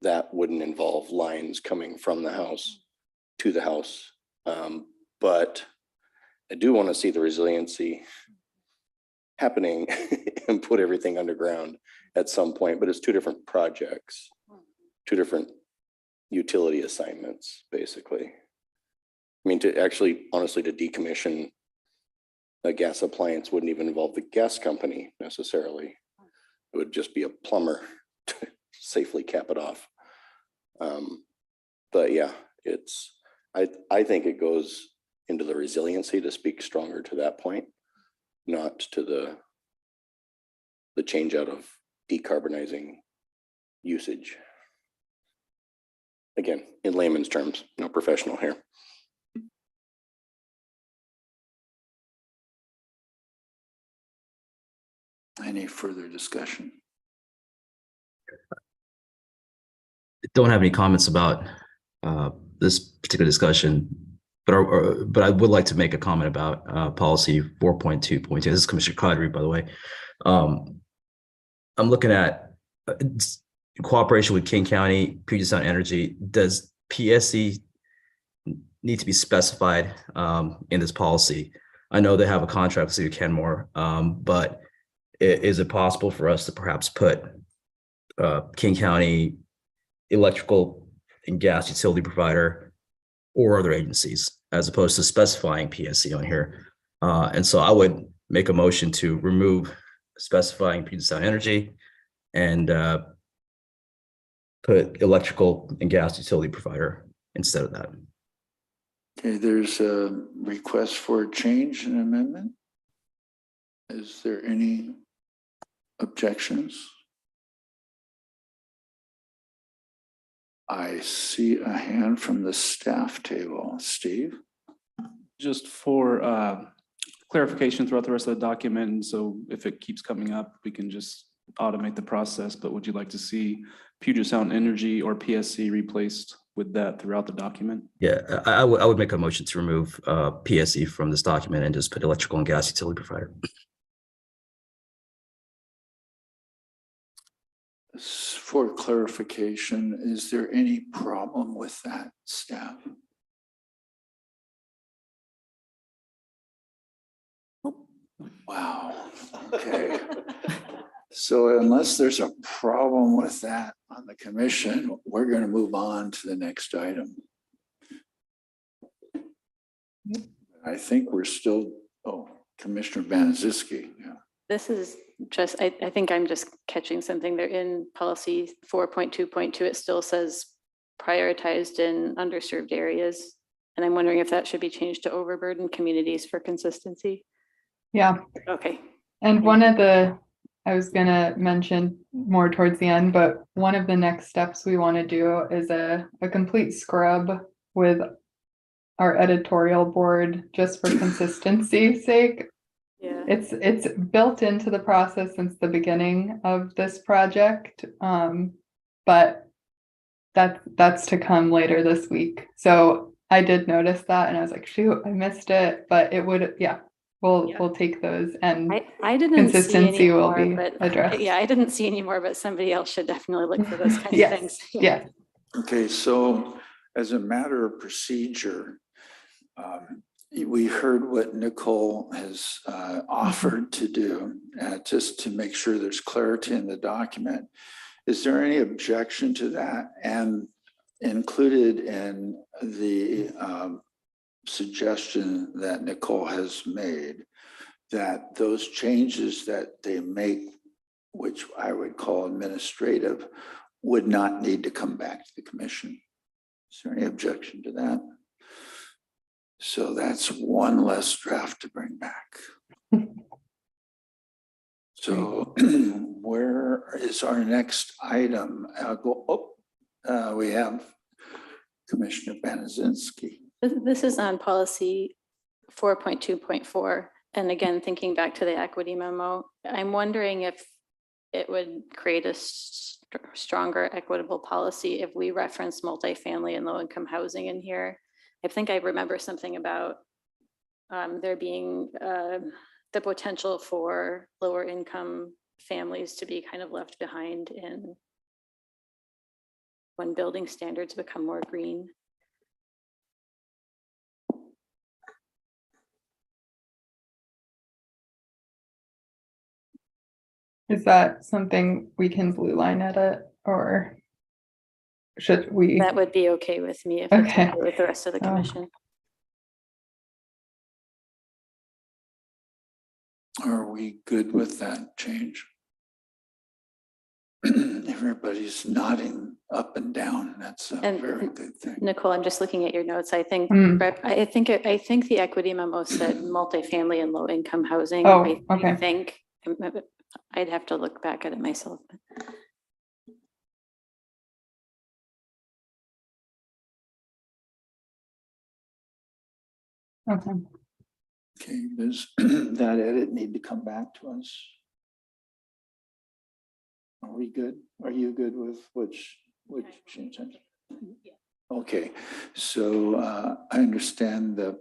That wouldn't involve lines coming from the house to the house. But I do want to see the resiliency happening and put everything underground at some point, but it's two different projects, two different utility assignments, basically. I mean, to actually, honestly, to decommission a gas appliance wouldn't even involve the gas company necessarily. It would just be a plumber to safely cap it off. But yeah, I think it goes into the resiliency to speak stronger to that point, not to the change out of decarbonizing usage. Again, in layman's terms, no professional here. Any further discussion? Don't have any comments about this particular discussion, but I would like to make a comment about policy 4.2.2. This is Commissioner Codry, by the way. I'm looking at cooperation with King County, Puget Sound Energy. Does PSC need to be specified in this policy? I know they have a contract with City of Kenmore, but is it possible for us to perhaps put King County electrical and gas utility provider or other agencies, as opposed to specifying PSC on here? And so I would make a motion to remove specifying Puget Sound Energy and put electrical and gas utility provider instead of that. Okay, there's a request for a change and amendment. Is there any objections? I see a hand from the staff table. Steve? Just for clarification throughout the rest of the document, so if it keeps coming up, we can just automate the process. But would you like to see Puget Sound Energy or PSC replaced with that throughout the document? Yeah, I would make a motion to remove PSC from this document and just put electrical and gas utility provider. For clarification, is there any problem with that, staff? Wow, okay. So unless there's a problem with that on the commission, we're going to move on to the next item. I think we're still, Commissioner Banaziski. Yeah. This is just, I think I'm just catching something there in policy 4.2.2. It still says prioritized in underserved areas. And I'm wondering if that should be changed to overburdened communities for consistency. Yeah. Okay. And one of the, I was gonna mention more towards the end, but one of the next steps we want to do is a complete scrub with our editorial board, just for consistency's sake. Yeah. It's built into the process since the beginning of this project, but that's to come later this week. So I did notice that, and I was like, shoot, I missed it, but it would, yeah. We'll take those, and I didn't consistency see any will more, be but addressed. yeah, I didn't see any more, but somebody else should definitely look for those kinds Yes, of things. yeah. Okay, so as a matter of procedure, we heard what Nicole has offered to do, just to make sure there's clarity in the document. Is there any objection to that? And included in the suggestion that Nicole has made, that those changes that they make, which I would call administrative, would not need to come back to the commission. Is there any objection to that? So that's one less draft to bring back. So where is our next item? We have Commissioner Benazinski. This is on policy 4.2.4. And again, thinking back to the equity memo, I'm wondering if it would create a stronger equitable policy if we reference multifamily and low-income housing in here. I think I remember something about there being the potential for lower income families to be kind of left behind in when building standards become more green. Is that something we can blue line edit, or should we? That would be okay with me if it's Okay. okay with the rest of the Oh. commission. Are we good with that change? Everybody's nodding up and down. That's a And very good thing. Nicole, I'm just looking at your notes. I think Hmm. I think the equity memo said multifamily and low income housing. Oh, I okay. think I'd have to look back at it myself. Okay. Okay, does that edit need to come back to us? Are we good? Are you good with which change? Okay, so I understand the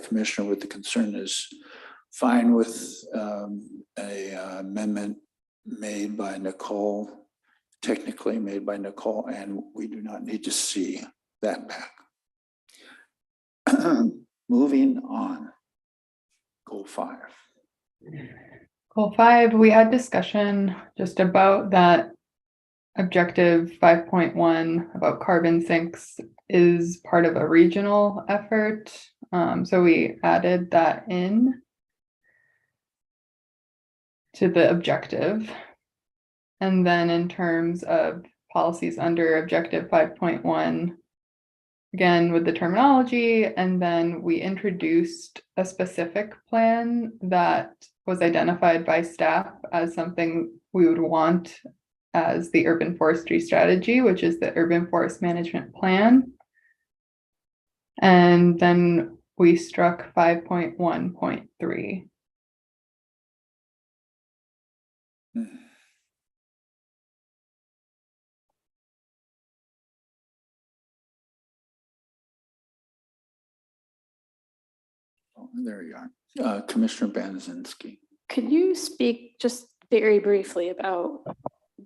commissioner with the concern is fine with a amendment made by Nicole, technically made by Nicole, and we do not need to see that back. Moving on. Goal 5. Goal 5, we had discussion just about that objective 5.1 about carbon sinks is part of a regional effort. So we added that in to the objective. And then in terms of policies under objective 5.1, again with the terminology, and then we introduced a specific plan that was identified by staff as something we would want as the urban forestry strategy, which is the urban forest management plan. And then we struck 5.1.3. Oh, there you are. Commissioner Benazinski. Could you speak just very briefly about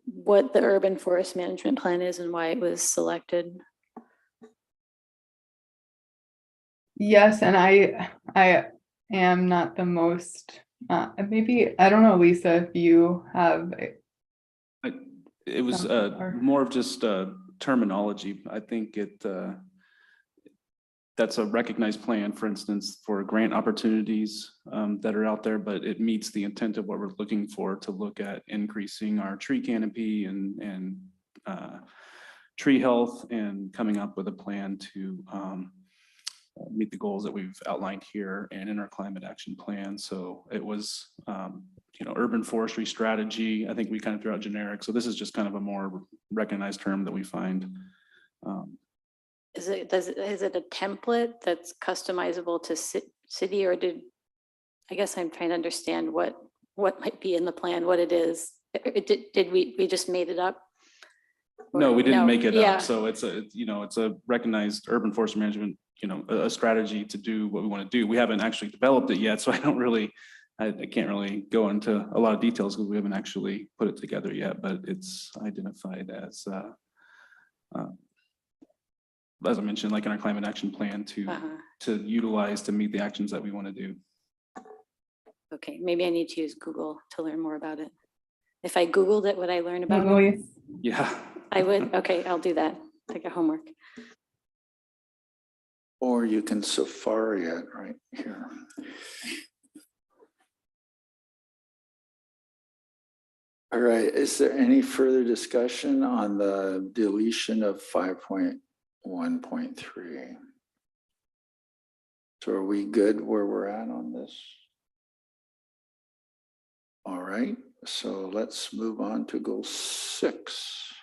what the urban forest management plan is and why it was selected? Yes, and I am not the most, maybe, I don't know, Lisa, if you have. It was Something or- more of just terminology. I think that's a recognized plan, for instance, for grant opportunities that are out there, but it meets the intent of what we're looking for, to look at increasing our tree canopy and tree health, and coming up with a plan to meet the goals that we've outlined here and in our climate action plan. So it was, urban forestry strategy. I think we kind of threw out generic. So this is just kind of a more recognized term that we find. Is it a template that's customizable to city, or I guess I'm trying to understand what might be in the plan, what it is. Did we just made it up? No, we didn't No, make it yeah. up. So it's a recognized urban forest management, a strategy to do what we want to do. We haven't actually developed it yet, so I can't really go into a lot of details because we haven't actually put it together yet, but it's identified as I mentioned, like in our climate action plan to utilize to meet the actions that we want to do. Okay, maybe I need to use Google to learn more about it. If I Googled it, would I learn about it? Louise? Yeah. I would. Okay, I'll do that. Like a homework. Or you can Safari it right here. All right, is there any further discussion on the deletion of 5.1.3? So are we good where we're at on this? All right, so let's move on to goal 6.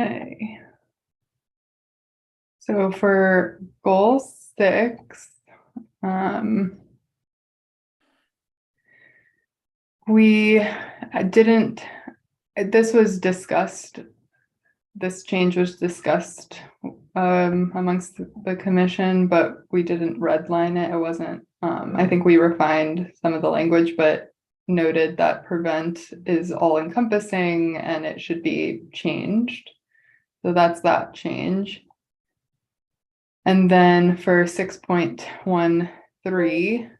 Okay. So for goal 6, we didn't, this was discussed, this change was discussed amongst the commission, but we didn't redline it. It wasn't, I think we refined some of the language, but noted that prevent is all encompassing and it should be changed. So that's that change. And then for 6.13,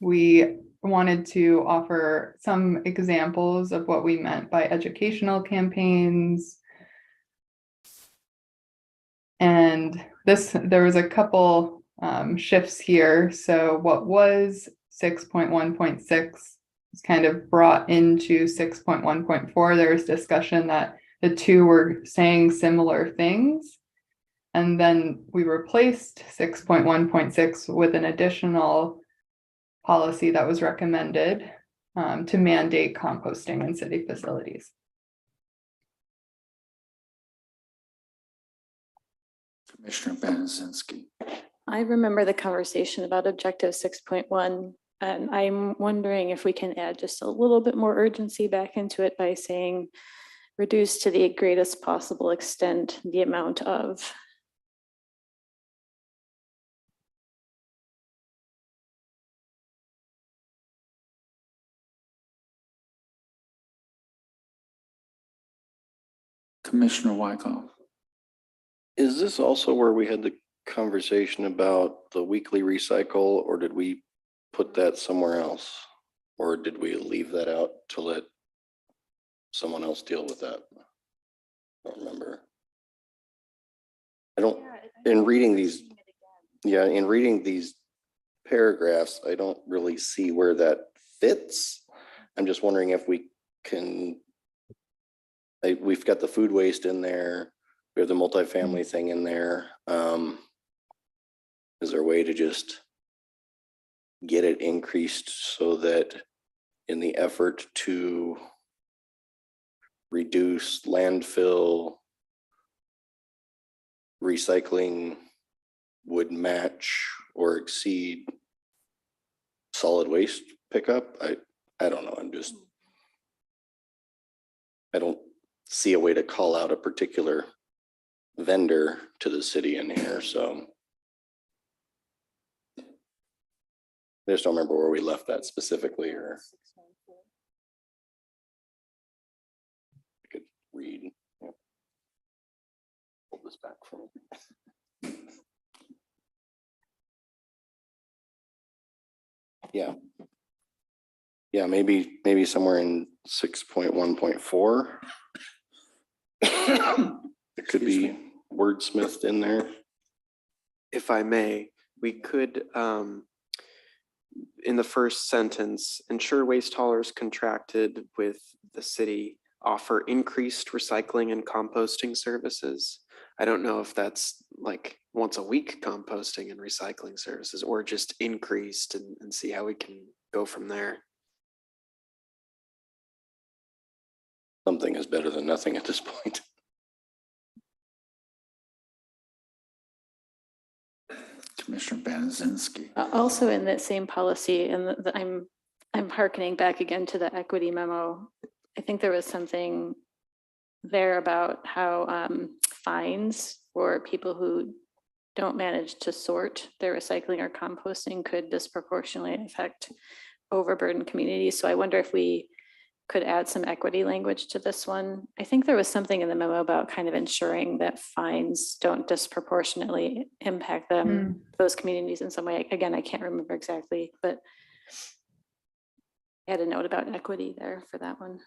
we wanted to offer some examples of what we meant by educational campaigns. And there was a couple shifts here. So what was 6.1.6 was kind of brought into 6.1.4. There was discussion that the two were saying similar things. And then we replaced 6.1.6 with an additional policy that was recommended to mandate composting in city facilities. Commissioner Benincinski. I remember the conversation about objective 6.1, and I'm wondering if we can add just a little bit more urgency back into it by saying reduce to the greatest possible extent the amount of. Commissioner Wykoff. Is this also where we had the conversation about the weekly recycle, or did we put that somewhere else? Or did we leave that out to let someone else deal with that? I don't remember. In reading these paragraphs, I don't really see where that fits. I'm just wondering if we can, we've got the food waste in there. We have the multifamily thing in there. Is there a way to just get it increased so that in the effort to reduce landfill, recycling would match or exceed solid waste pickup? I don't know. I don't see a way to call out a particular vendor to the city in here, so I just don't remember where we left that specifically, or I could read. Pull this back from. Yeah, maybe somewhere in 6.1.4. It could be wordsmithed in there. If I may, we could, in the first sentence, ensure waste haulers contracted with the city offer increased recycling and composting services. I don't know if that's like once a week composting and recycling services, or just increased, and see how we can go from there. Something is better than nothing at this point. Commissioner Benincinski. Also in that same policy, and I'm hearkening back again to the equity memo. I think there was something there about how fines for people who don't manage to sort their recycling or composting could disproportionately affect overburdened communities. So I wonder if we could add some equity language to this one. I think there was something in the memo about kind of ensuring that fines don't disproportionately impact them, those communities in some way. Again, I can't remember exactly, but I had a note about equity there for that one.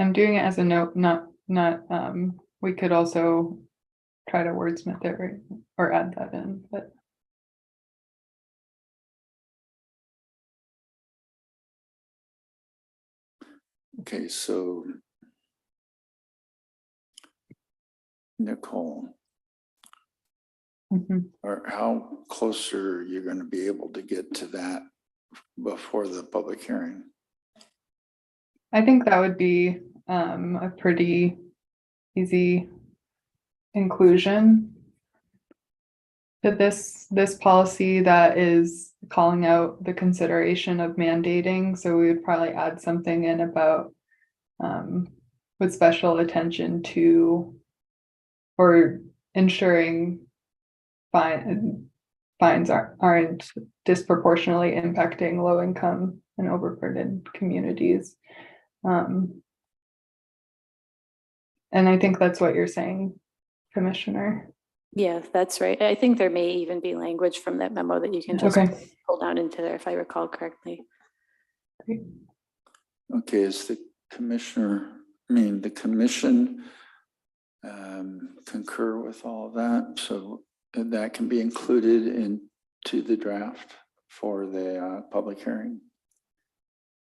I'm doing it as a note, not, we could also try to wordsmith it or add that in, but. Okay, so Nicole, or how close are you going to be able to get to that before the public hearing? I think that would be a pretty easy inclusion to this policy that is calling out the consideration of mandating. So we would probably add something in about with special attention to or ensuring fines aren't disproportionately impacting low income and overburdened communities. And I think that's what you're saying, Commissioner. Yeah, that's right. I think there may even be language from that memo that you can just Okay. pull down into there if I recall correctly. Okay, is the the commission concur with all of that? So that can be included into the draft for the public hearing.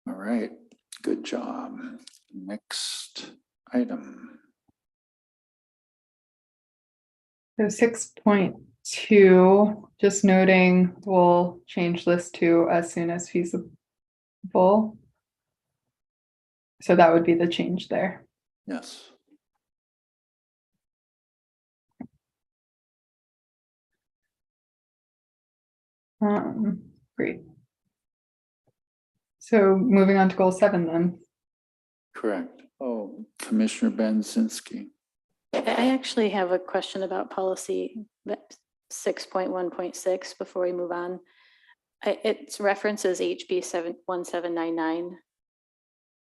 All right, good job. Next item. So 6.2, just noting, we'll change this to as soon as feasible. So that would be the change there. Yes. Great. So moving on to goal 7 then. Correct. Oh, Commissioner Benzinski. I actually have a question about policy 6.1.6 before we move on. It references HB 1799.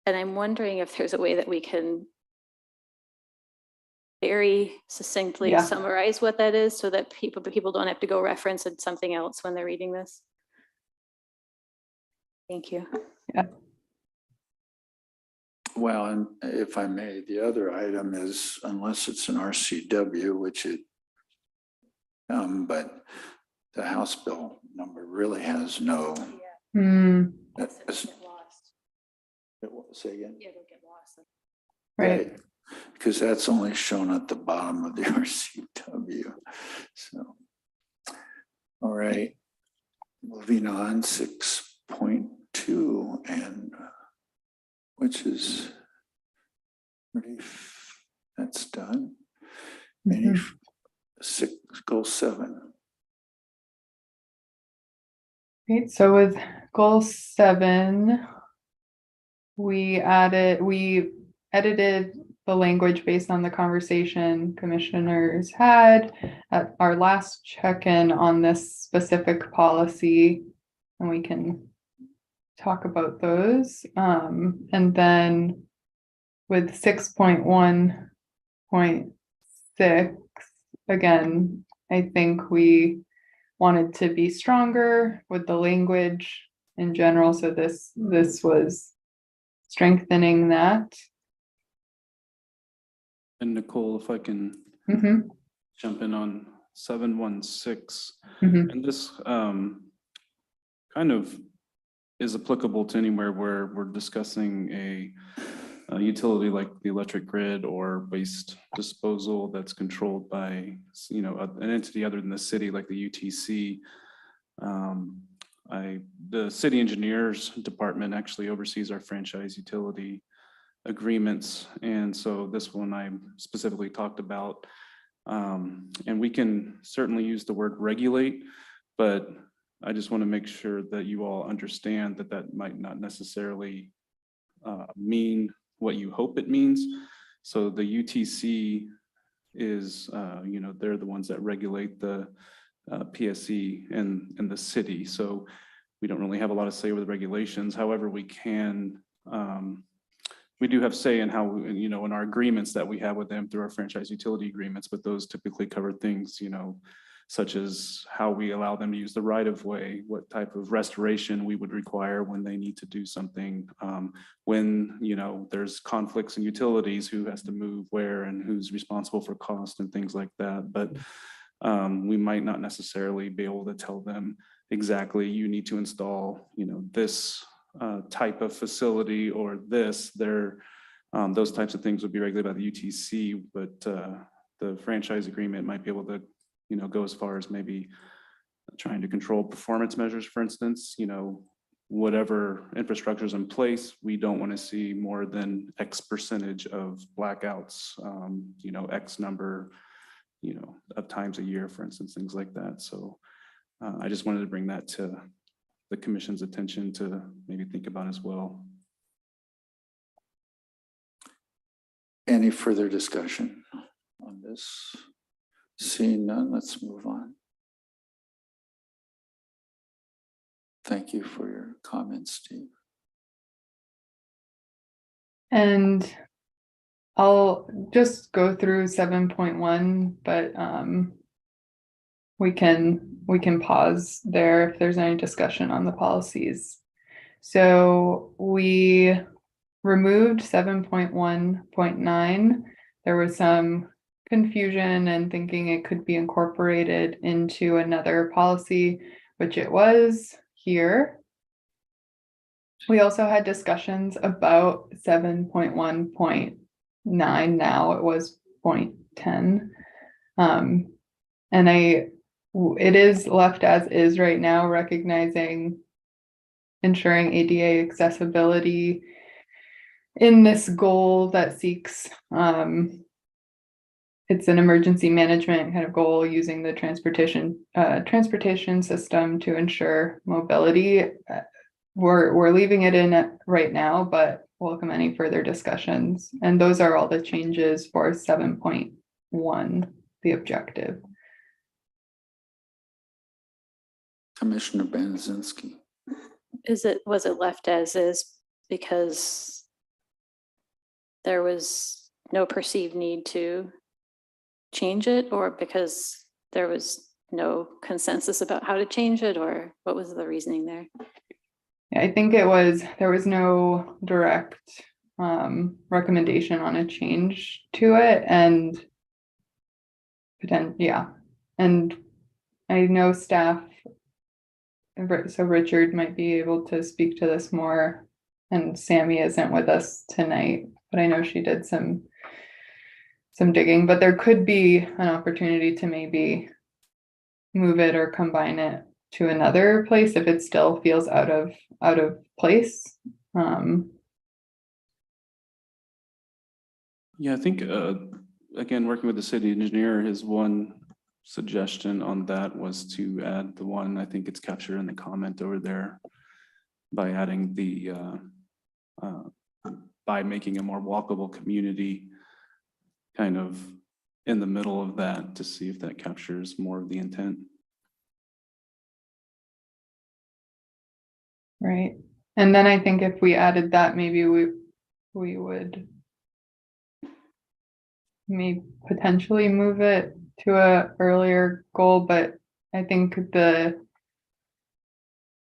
And I'm wondering if there's a way that we can very succinctly summarize what that is so that people don't have to go reference something else when they're reading this. Thank you. Yeah. Well, and if I may, the other item is, unless it's an RCW, which it, but the House bill number really has no. Say again? Yeah, they'll get lost. Right. Because that's only shown at the bottom of the RCW. So, all right, moving on, 6.2, and which is that's done. Goal 7. Great. So with goal 7, we edited the language based on the conversation commissioners had at our last check-in on this specific policy, and we can talk about those. And then with 6.1.6, again, I think we wanted to be stronger with the language in general. So this was strengthening that. And Nicole, if I can jump in on 7.1.6, and this kind of is applicable to anywhere where we're discussing a utility like the electric grid or waste disposal that's controlled by, an entity other than the city, like the UTC. The city engineers department actually oversees our franchise utility agreements. And so this one I specifically talked about, and we can certainly use the word regulate, but I just want to make sure that you all understand that that might not necessarily mean what you hope it means. So the UTC is, they're the ones that regulate the PSE and the city. So we don't really have a lot of say with regulations. However, we can, we do have say in how, in our agreements that we have with them through our franchise utility agreements, but those typically cover things, such as how we allow them to use the right of way, what type of restoration we would require when they need to do something, when, there's conflicts in utilities, who has to move where and who's responsible for cost and things like that. But we might not necessarily be able to tell them exactly, you need to install, this type of facility or this. Those types of things would be regulated by the UTC, but the franchise agreement might be able to go as far as maybe trying to control performance measures, for instance, whatever infrastructure is in place, we don't want to see more than X percentage of blackouts, X number, of times a year, for instance, things like that. So I just wanted to bring that to the commission's attention to maybe think about as well. Any further discussion on this? Seeing none, let's move on. Thank you for your comments, Steve. And I'll just go through 7.1, but we can pause there if there's any discussion on the policies. So we removed 7.1.9. There was some confusion and thinking it could be incorporated into another policy, which it was here. We also had discussions about 7.1.9. Now it was 0.10. And it is left as is right now, recognizing ensuring ADA accessibility in this goal that seeks, it's an emergency management kind of goal using the transportation system to ensure mobility. We're leaving it in right now, but welcome any further discussions. And those are all the changes for 7.1, the objective. Commissioner Benzinski. Was it left as is because there was no perceived need to change it, or because there was no consensus about how to change it, or what was the reasoning there? I think there was no direct recommendation on a change to it, and and I know staff, so Richard might be able to speak to this more, and Sammy isn't with us tonight, but I know she did some digging, but there could be an opportunity to maybe move it or combine it to another place if it still feels out of place. Yeah, I think, again, working with the city engineer, his one suggestion on that was to add the one, I think it's captured in the comment over there, by adding the, by making a more walkable community kind of in the middle of that, to see if that captures more of the intent. Right. And then I think if we added that, maybe we would maybe potentially move it to a earlier goal, but I think the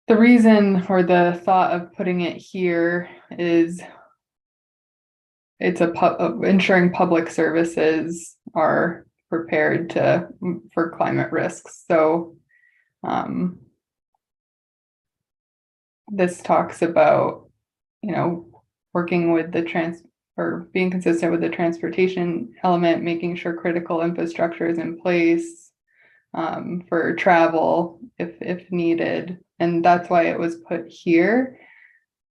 reason or the thought of putting it here is it's ensuring public services are prepared for climate risks. So this talks about, working with or being consistent with the transportation element, making sure critical infrastructure is in place for travel if needed. And that's why it was put here.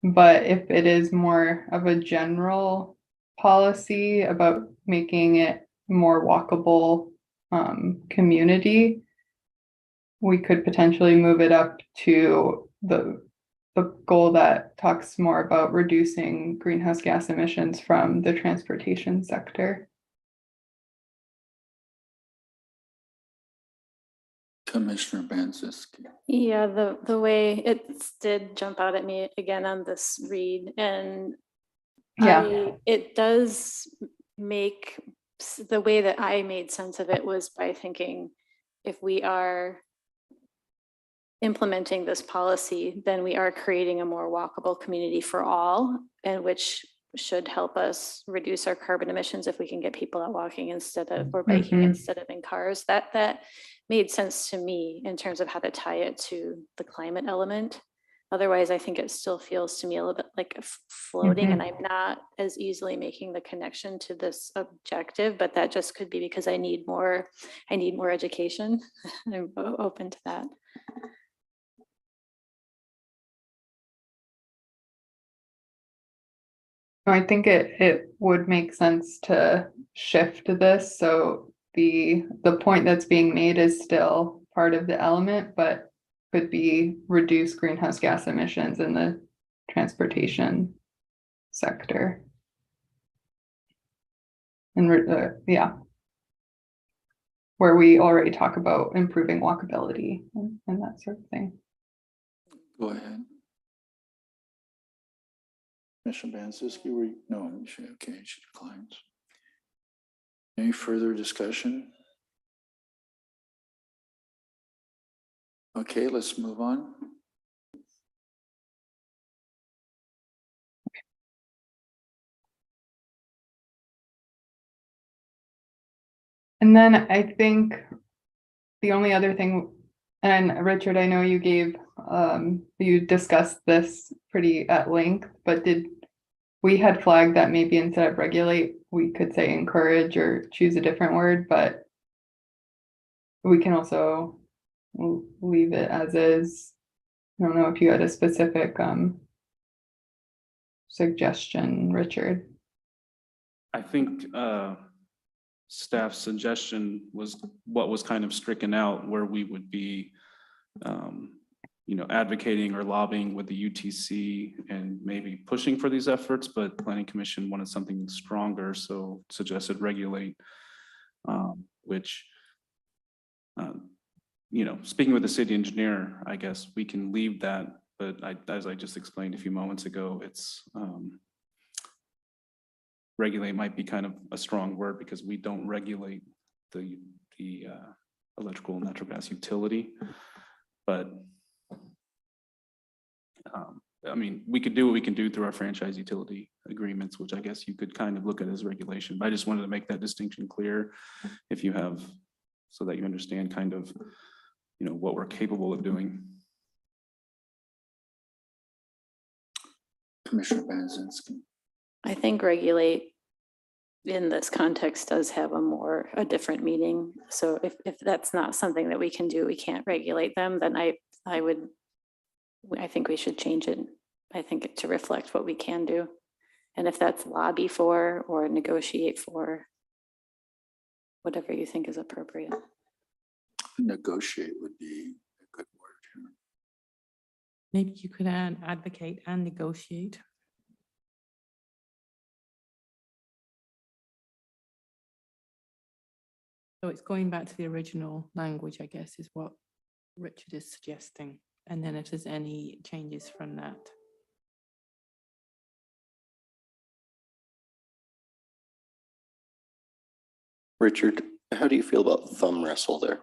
But if it is more of a general policy about making it more walkable community, we could potentially move it up to the goal that talks more about reducing greenhouse gas emissions from the transportation sector. Commissioner Benzinski. Yeah, the way it did jump out at me again on this read, and it does make the way that I made sense of it was by thinking, if we are implementing this policy, then we are creating a more walkable community for all, and which should help us reduce our carbon emissions if we can get people out walking instead of, or biking instead of in cars. That made sense to me in terms of how to tie it to the climate element. Otherwise, I think it still feels to me a little bit like floating, and I'm not as easily making the connection to this objective, but that just could be because I need more education. I'm open to that. I think it would make sense to shift this, so the point that's being made is still part of the element, but could be reduce greenhouse gas emissions in the transportation sector. And yeah. Where we already talk about improving walkability and that sort of thing. Go ahead. Commissioner Banczewski, were you? No, okay, she declines. Any further discussion? Okay, let's move on. And then I think the only other thing, and Richard, I know you gave, you discussed this pretty at length, but we had flagged that maybe instead of regulate, we could say encourage or choose a different word, but we can also leave it as is. I don't know if you had a specific suggestion, Richard. I think staff's suggestion was what was kind of stricken out, where we would be, advocating or lobbying with the UTC and maybe pushing for these efforts, but Planning Commission wanted something stronger, so suggested regulate, which, speaking with the city engineer, I guess we can leave that, but as I just explained a few moments ago, it's regulate might be kind of a strong word because we don't regulate the electrical and natural gas utility, but I mean, we could do what we can do through our franchise utility agreements, which I guess you could kind of look at as regulation, but I just wanted to make that distinction clear if you have, so that you understand kind of, what we're capable of doing. Commissioner Banczewski. I think regulate in this context does have a different meaning. So if that's not something that we can do, we can't regulate them, then I think we should change it. I think to reflect what we can do. And if that's lobby for or negotiate for, whatever you think is appropriate. Negotiate would be a good word here. Maybe you could add advocate and negotiate. So it's going back to the original language, I guess, is what Richard is suggesting. And then if there's any changes from that. Richard, how do you feel about thumb wrestle there?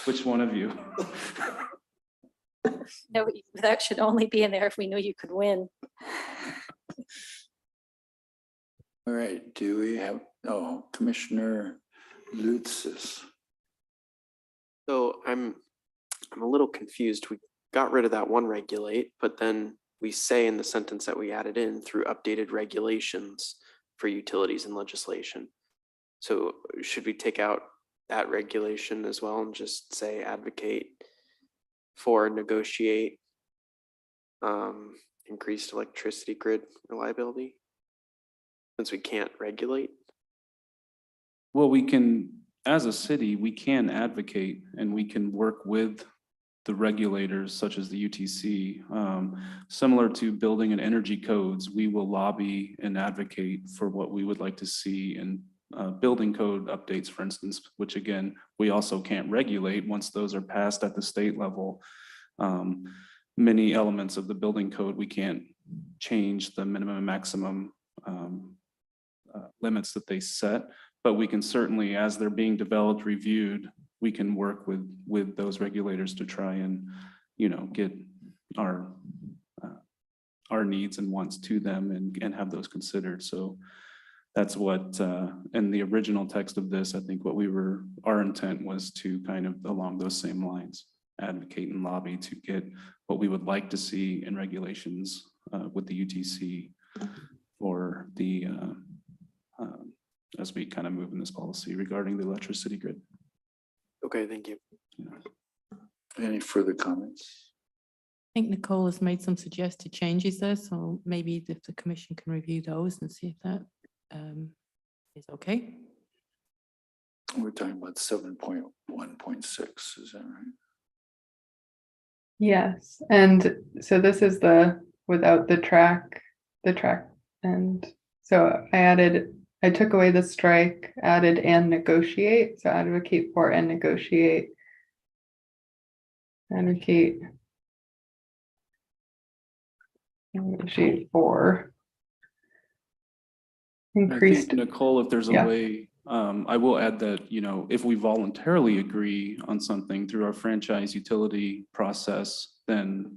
Which one of you? No, that should only be in there if we knew you could win. All right, do we have, Commissioner Lutzis. So I'm a little confused. We got rid of that one regulate, but then we say in the sentence that we added in through updated regulations for utilities and legislation. So should we take out that regulation as well and just say advocate for negotiate increased electricity grid reliability, since we can't regulate? Well, we can, as a city, we can advocate and we can work with the regulators such as the UTC. Similar to building and energy codes, we will lobby and advocate for what we would like to see in building code updates, for instance, which again, we also can't regulate once those are passed at the state level. Many elements of the building code, we can't change the minimum and maximum limits that they set, but we can certainly, as they're being developed, reviewed, we can work with those regulators to try and, get our needs and wants to them and have those considered. So that's what, in the original text of this, I think our intent was to kind of along those same lines, advocate and lobby to get what we would like to see in regulations with the UTC for the, as we kind of move in this policy regarding the electricity grid. Okay, thank you. Yeah. Any further comments? I think Nicole has made some suggested changes there, so maybe if the commission can review those and see if that is okay. We're talking about 7.1.6, is that right? Yes, and so this is the without the track, and so I took away the strike, added and negotiate, so advocate for and negotiate. Advocate. Negotiate for. I think, Increased, Nicole, if there's a Yeah. way, I will add that, you know, if we voluntarily agree on something through our franchise utility process, then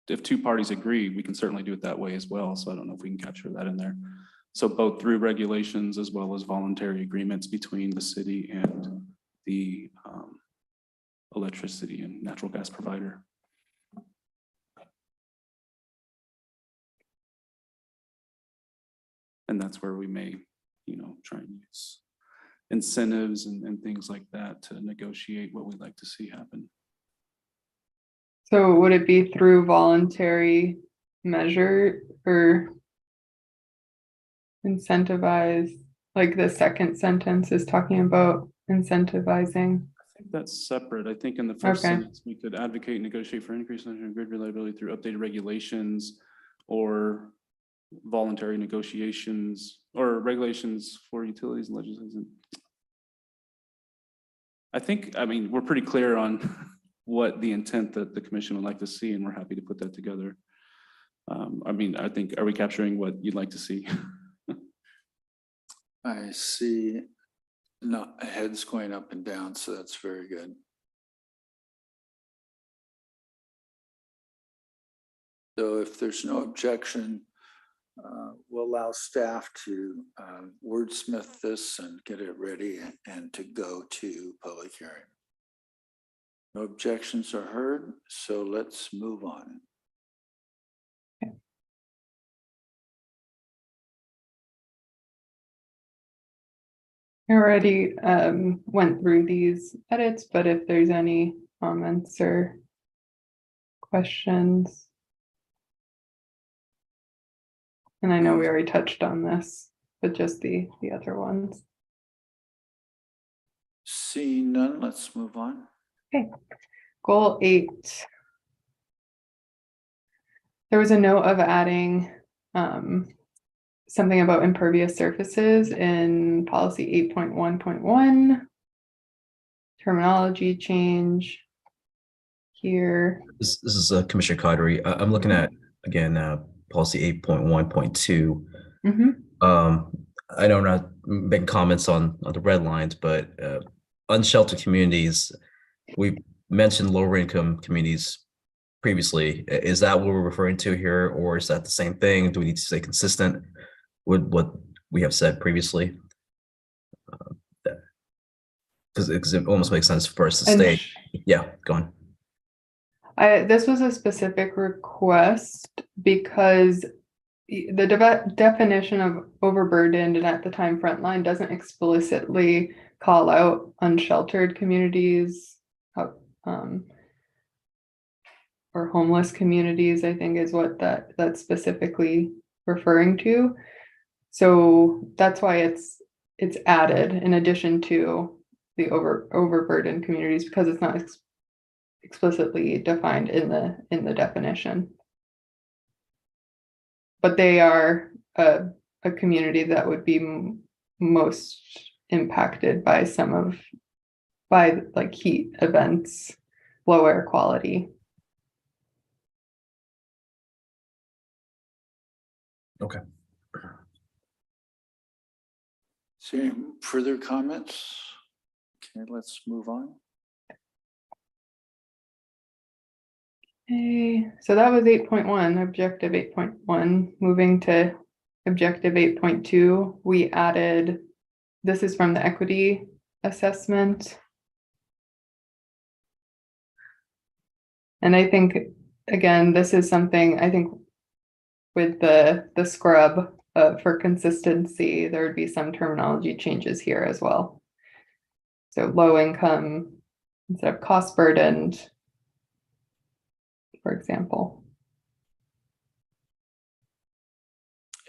if two parties agree, we can certainly do it that way as well. So I don't know if we can capture that in there. So both through regulations as well as voluntary agreements between the city and the electricity and natural gas provider. And that's where we may, you know, try and use incentives and things like that to negotiate what we'd like to see happen. so would it be through voluntary measure or incentivize, like the second sentence is talking about incentivizing? I think that's separate. I think in the first Okay. sentence, we could advocate and negotiate for increased grid reliability through updated regulations or voluntary negotiations or regulations for utilities and legislation. I think, I mean, we're pretty clear on what the intent that the commission would like to see, and we're happy to put that together. I mean, I think, are we capturing what you'd like to see? I see not heads going up and down, so that's very good. So if there's no objection, we'll allow staff to wordsmith this and get it ready and to go to public hearing. No objections are heard, so let's move on. I already went through these edits, but if there's any comments or questions. And I know we already touched on this, but just the other ones. Seeing none, let's move on. Okay, goal 8. There was a note of adding something about impervious surfaces in policy 8.1.1. Terminology change here. This is Commissioner Cottery. I'm looking at, again, policy 8.1.2. I know I'm not making comments on the red lines, but unsheltered communities, we mentioned lower income communities previously. Is that what we're referring to here, or is that the same thing? Do we need to stay consistent with what we have said previously? Because it almost makes sense for us to stay. Yeah, go on. This was a specific request because the definition of overburdened and at the time frontline doesn't explicitly call out unsheltered communities or homeless communities, I think is what that's specifically referring to. So that's why it's added in addition to the overburdened communities, because it's not explicitly defined in the definition. But they are a community that would be most impacted by like heat events, low air quality. Okay. So any further comments? Okay, let's move on. Okay, so that was 8.1, objective 8.1. Moving to objective 8.2, we added, this is from the equity assessment. And I think, again, this is something I think with the scrub for consistency, there would be some terminology changes here as well. So low income instead of cost burdened, for example.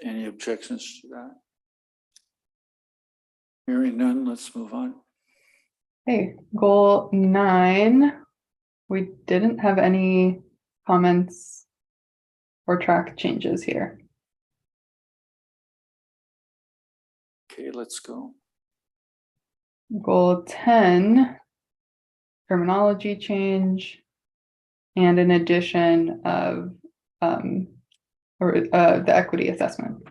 Any objections to that? Hearing none, let's move on. Okay, goal 9. We didn't have any comments or track changes here. Okay, let's go. Goal 10, terminology change and an addition of the equity assessment.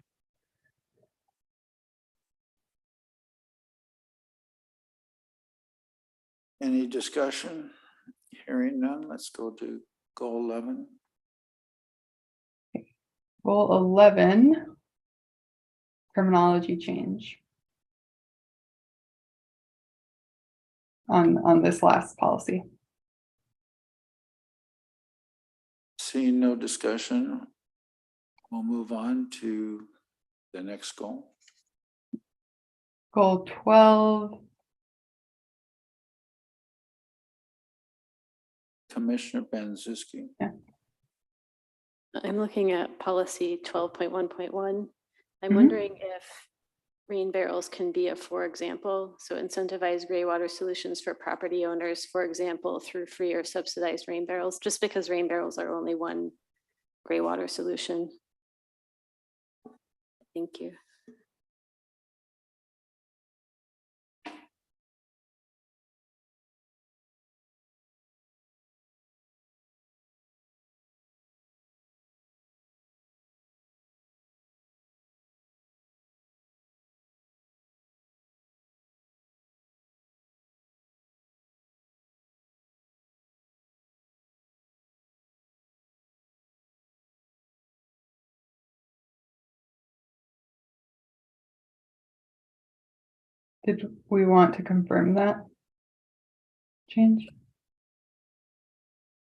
Any discussion? Hearing none, let's go to goal 11. Goal 11, terminology change on this last policy. Seeing no discussion, we'll move on to the next goal. Goal 12, Commissioner Banczewski. I'm looking at policy 12.1.1. I'm Mhm. wondering if rain barrels can be a for example. So incentivize gray water solutions for property owners, for example, through free or subsidized rain barrels, just because rain barrels are only one gray water solution. Thank you. did we want to confirm that change?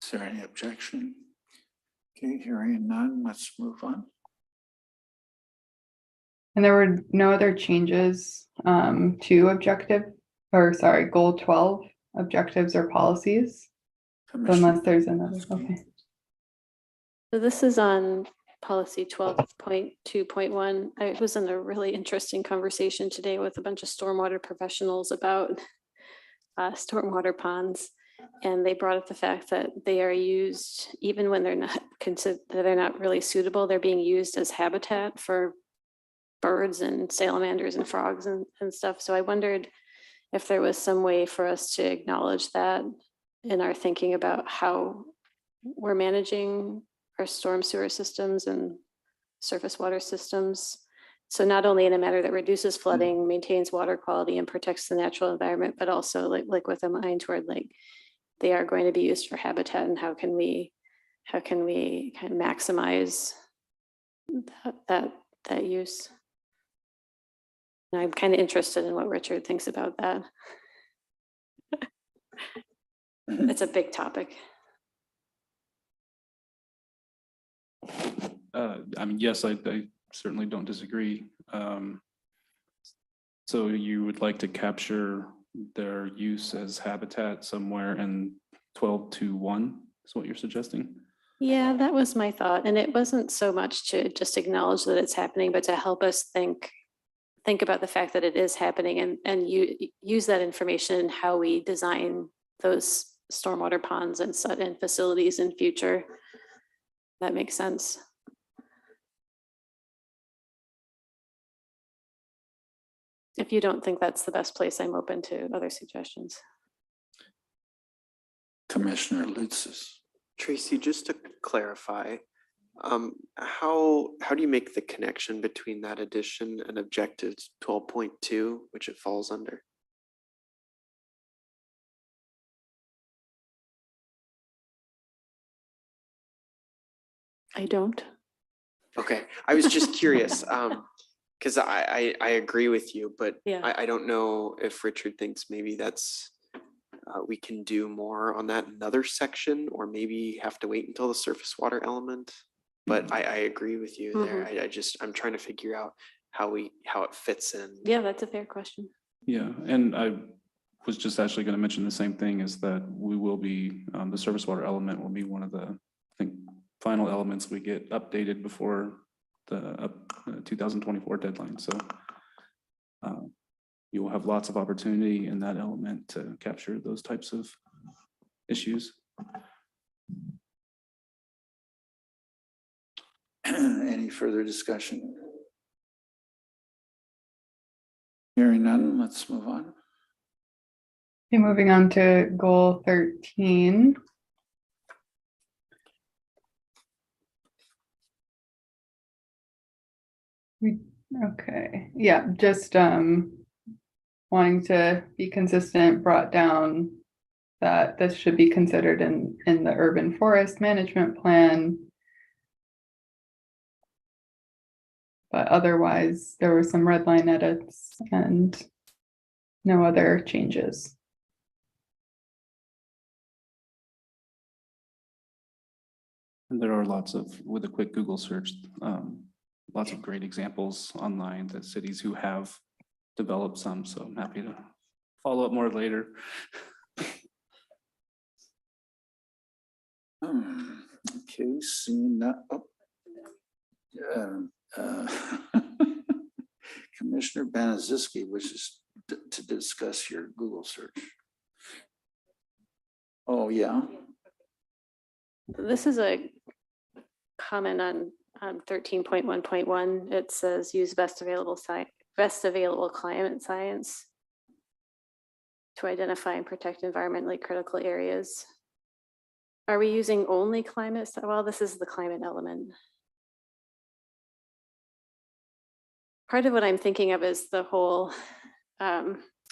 Is there any objection? Okay, hearing none, let's move on. And there were no other changes to goal 12, objectives or policies, unless there's another, okay. So this is on policy 12.2.1. I was in a really interesting conversation today with a bunch of stormwater professionals about stormwater ponds. And they brought up the fact that they are used, even when they're not really suitable, they're being used as habitat for birds and salamanders and frogs and stuff. So I wondered if there was some way for us to acknowledge that in our thinking about how we're managing our storm sewer systems and surface water systems. So not only in a manner that reduces flooding, maintains water quality and protects the natural environment, but also like with a mind toward like, they are going to be used for habitat, and how can we kind of maximize that use? And I'm kind of interested in what Richard thinks about that. It's a big topic. I mean, yes, I certainly don't disagree. So you would like to capture their use as habitat somewhere in 12.2.1 is what you're suggesting? Yeah, that was my thought. And it wasn't so much to just acknowledge that it's happening, but to help us think about the fact that it is happening and use that information in how we design those stormwater ponds and facilities in future. That makes sense. If you don't think that's the best place, I'm open to other suggestions. Commissioner Lutzis. Tracy, just to clarify, how do you make the connection between that addition and objectives 12.2, which it falls under? I don't. Okay, I was just curious, because I agree with you, but Yeah. I don't know if Richard thinks maybe that's we can do more on that in another section, or maybe have to wait until the surface water element. But I agree with you there. I'm trying to figure out how it fits in. Yeah, that's a fair question. Yeah, and I was just actually going to mention the same thing, is that we will be, the surface water element will be one of the think final elements we get updated before the 2024 deadline. So you will have lots of opportunity in that element to capture those types of issues. Any further discussion? Hearing none, let's move on. Okay, moving on to goal 13. Okay, yeah, just wanting to be consistent, brought down that this should be considered in the urban forest management plan. But otherwise, there were some red line edits and no other changes. And there are lots of, with a quick Google search, lots of great examples online that cities who have developed some. So I'm happy to follow up more later. Okay, seeing that. Commissioner Banaziski wishes to discuss your Google search. Oh, yeah. This is a comment on 13.1.1. It says use best available climate science to identify and protect environmentally critical areas. Are we using only climate? Well, this is the climate element. Part of what I'm thinking of is the whole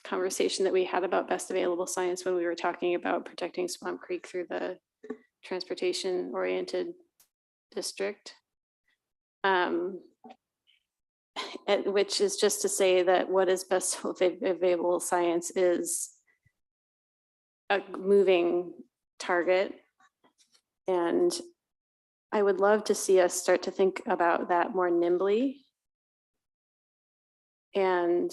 conversation that we had about best available science when we were talking about protecting Swamp Creek through the transportation oriented district. Which is just to say that what is best available science is a moving target. And I would love to see us start to think about that more nimbly and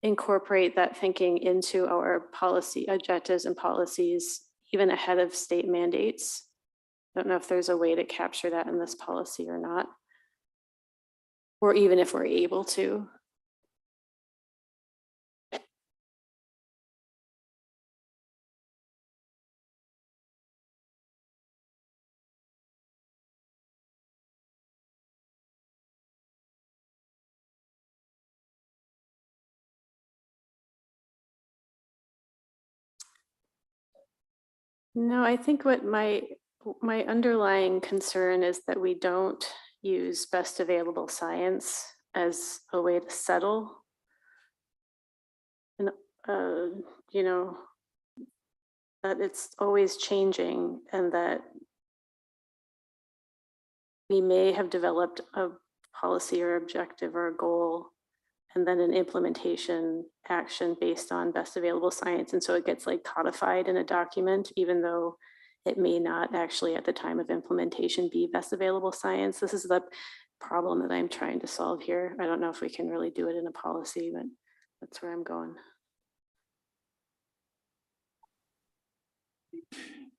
incorporate that thinking into our policy objectives and policies, even ahead of state mandates. I don't know if there's a way to capture that in this policy or not, or even if we're able to. No, I think what my underlying concern is that we don't use best available science as a way to settle. And, you know, that it's always changing and that we may have developed a policy or objective or a goal and then an implementation action based on best available science. And so it gets like codified in a document, even though it may not actually at the time of implementation be best available science. This is the problem that I'm trying to solve here. I don't know if we can really do it in a policy, but that's where I'm going.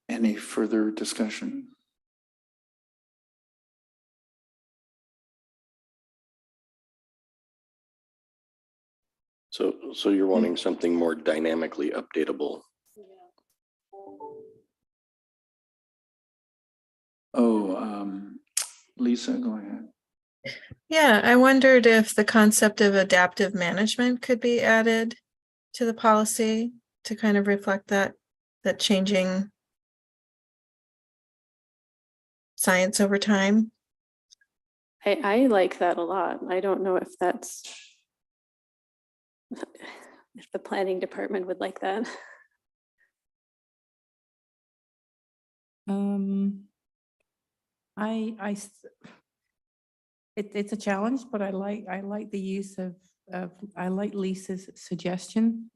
Any further discussion? So you're wanting something more dynamically updatable. Oh, Lisa, go ahead. Yeah, I wondered if the concept of adaptive management could be added to the policy to kind of reflect that changing science over time. I like that a lot. I don't know if that's if the planning department would like that. It's a challenge, but I like the use of I like Lisa's suggestion.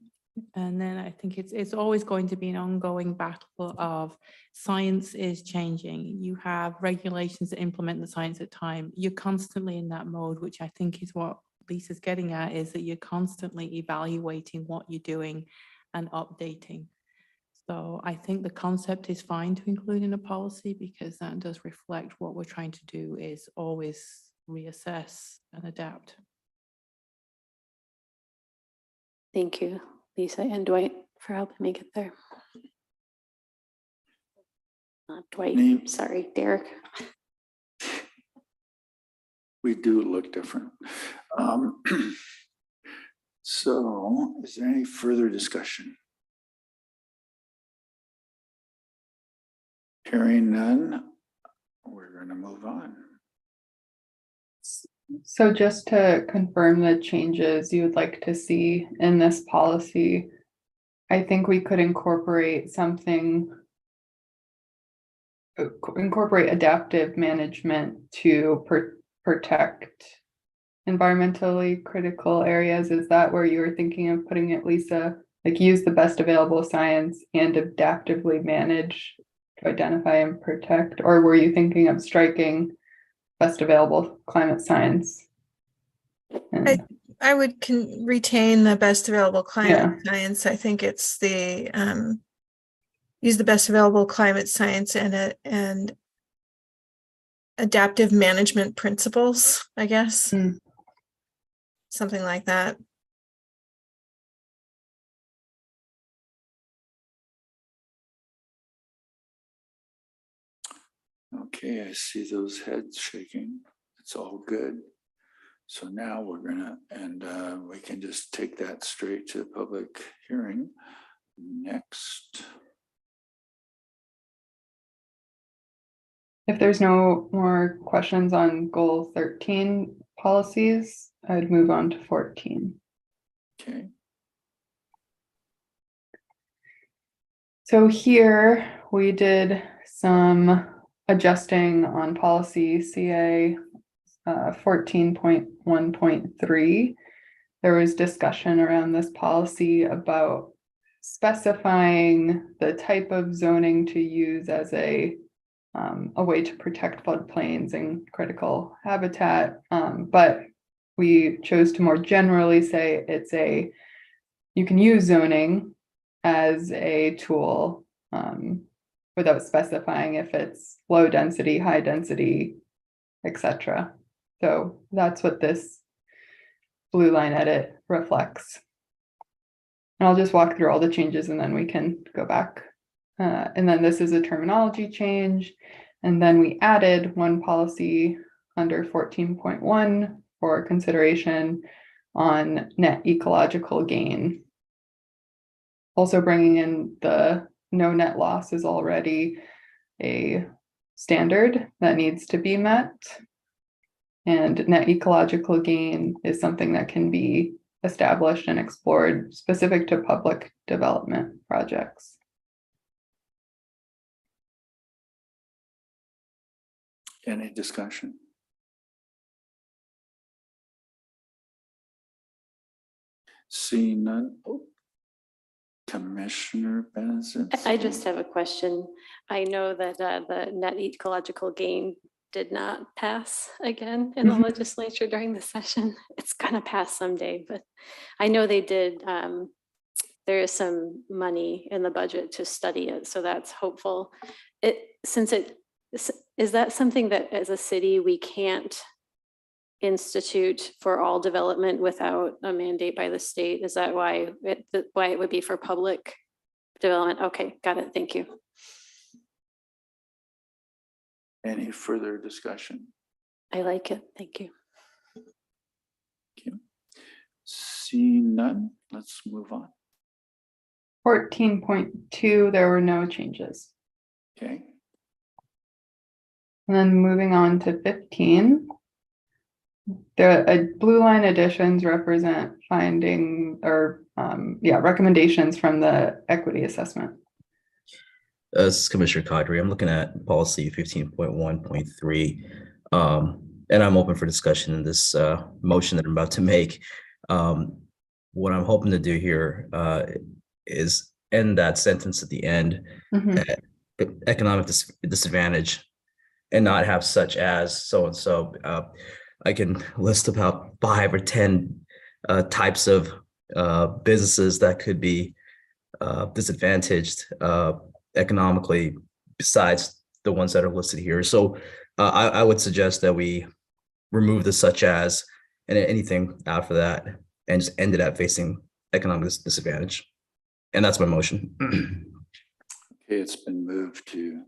And then I think it's always going to be an ongoing battle of science is changing. You have regulations that implement the science at time. You're constantly in that mode, which I think is what Lisa's getting at, is that you're constantly evaluating what you're doing and updating. So I think the concept is fine to include in a policy because that does reflect what we're trying to do is always reassess and adapt. Thank you, Lisa and Dwight, for helping me get there. Not Dwight, Me. sorry, Derek. We do look different. So is there any further discussion? Hearing none, we're going to move on. So just to confirm the changes you would like to see in this policy, I think we could incorporate something, incorporate adaptive management to protect environmentally critical areas. Is that where you were thinking of putting it, Lisa? Like use the best available science and adaptively manage to identify and protect? Or were you thinking of striking best available climate science? And I would retain the best available climate Yeah. science. I think it's the use the best available climate science and adaptive management principles, I guess. Something like that. Okay, I see those heads shaking. It's all good. So now we're gonna, and we can just take that straight to the public hearing. Next. If there's no more questions on goal 13 policies, I'd move on to 14. Okay. So here we did some adjusting on policy CA 14.1.3. There was discussion around this policy about specifying the type of zoning to use as a way to protect floodplains and critical habitat. But we chose to more generally say you can use zoning as a tool without specifying if it's low density, high density, etc. So that's what this blue line edit reflects. And I'll just walk through all the changes and then we can go back. And then this is a terminology change. And then we added one policy under 14.1 for consideration on net ecological gain. Also bringing in the no net loss is already a standard that needs to be met. And net ecological gain is something that can be established and explored specific to public development projects. Any discussion? Seeing none. Oh. Commissioner Benson. I just have a question. I know that the net ecological gain did not pass again in the legislature during the session. It's gonna pass someday, but I know they did. There is some money in the budget to study it, so that's hopeful. Is that something that as a city we can't institute for all development without a mandate by the state? Is that why it would be for public development? Okay, got it. Thank you. Any further discussion? I like it. Thank you. Okay. Seeing none, let's move on. 14.2, there were no changes. Okay. And then moving on to 15. The blue line additions represent finding or recommendations from the equity assessment. This is Commissioner Kadri. I'm looking at policy 15.1.3, and I'm open for discussion in this motion that I'm about to make. What I'm hoping to do here is end that sentence at the end, economic disadvantage, and not have such as so-and-so. I can list about 5 or 10 types of businesses that could be disadvantaged economically besides the ones that are listed here. So I would suggest that we remove the such as and anything after that and just end it at facing economic disadvantage. And that's my motion. Okay, it's been moved to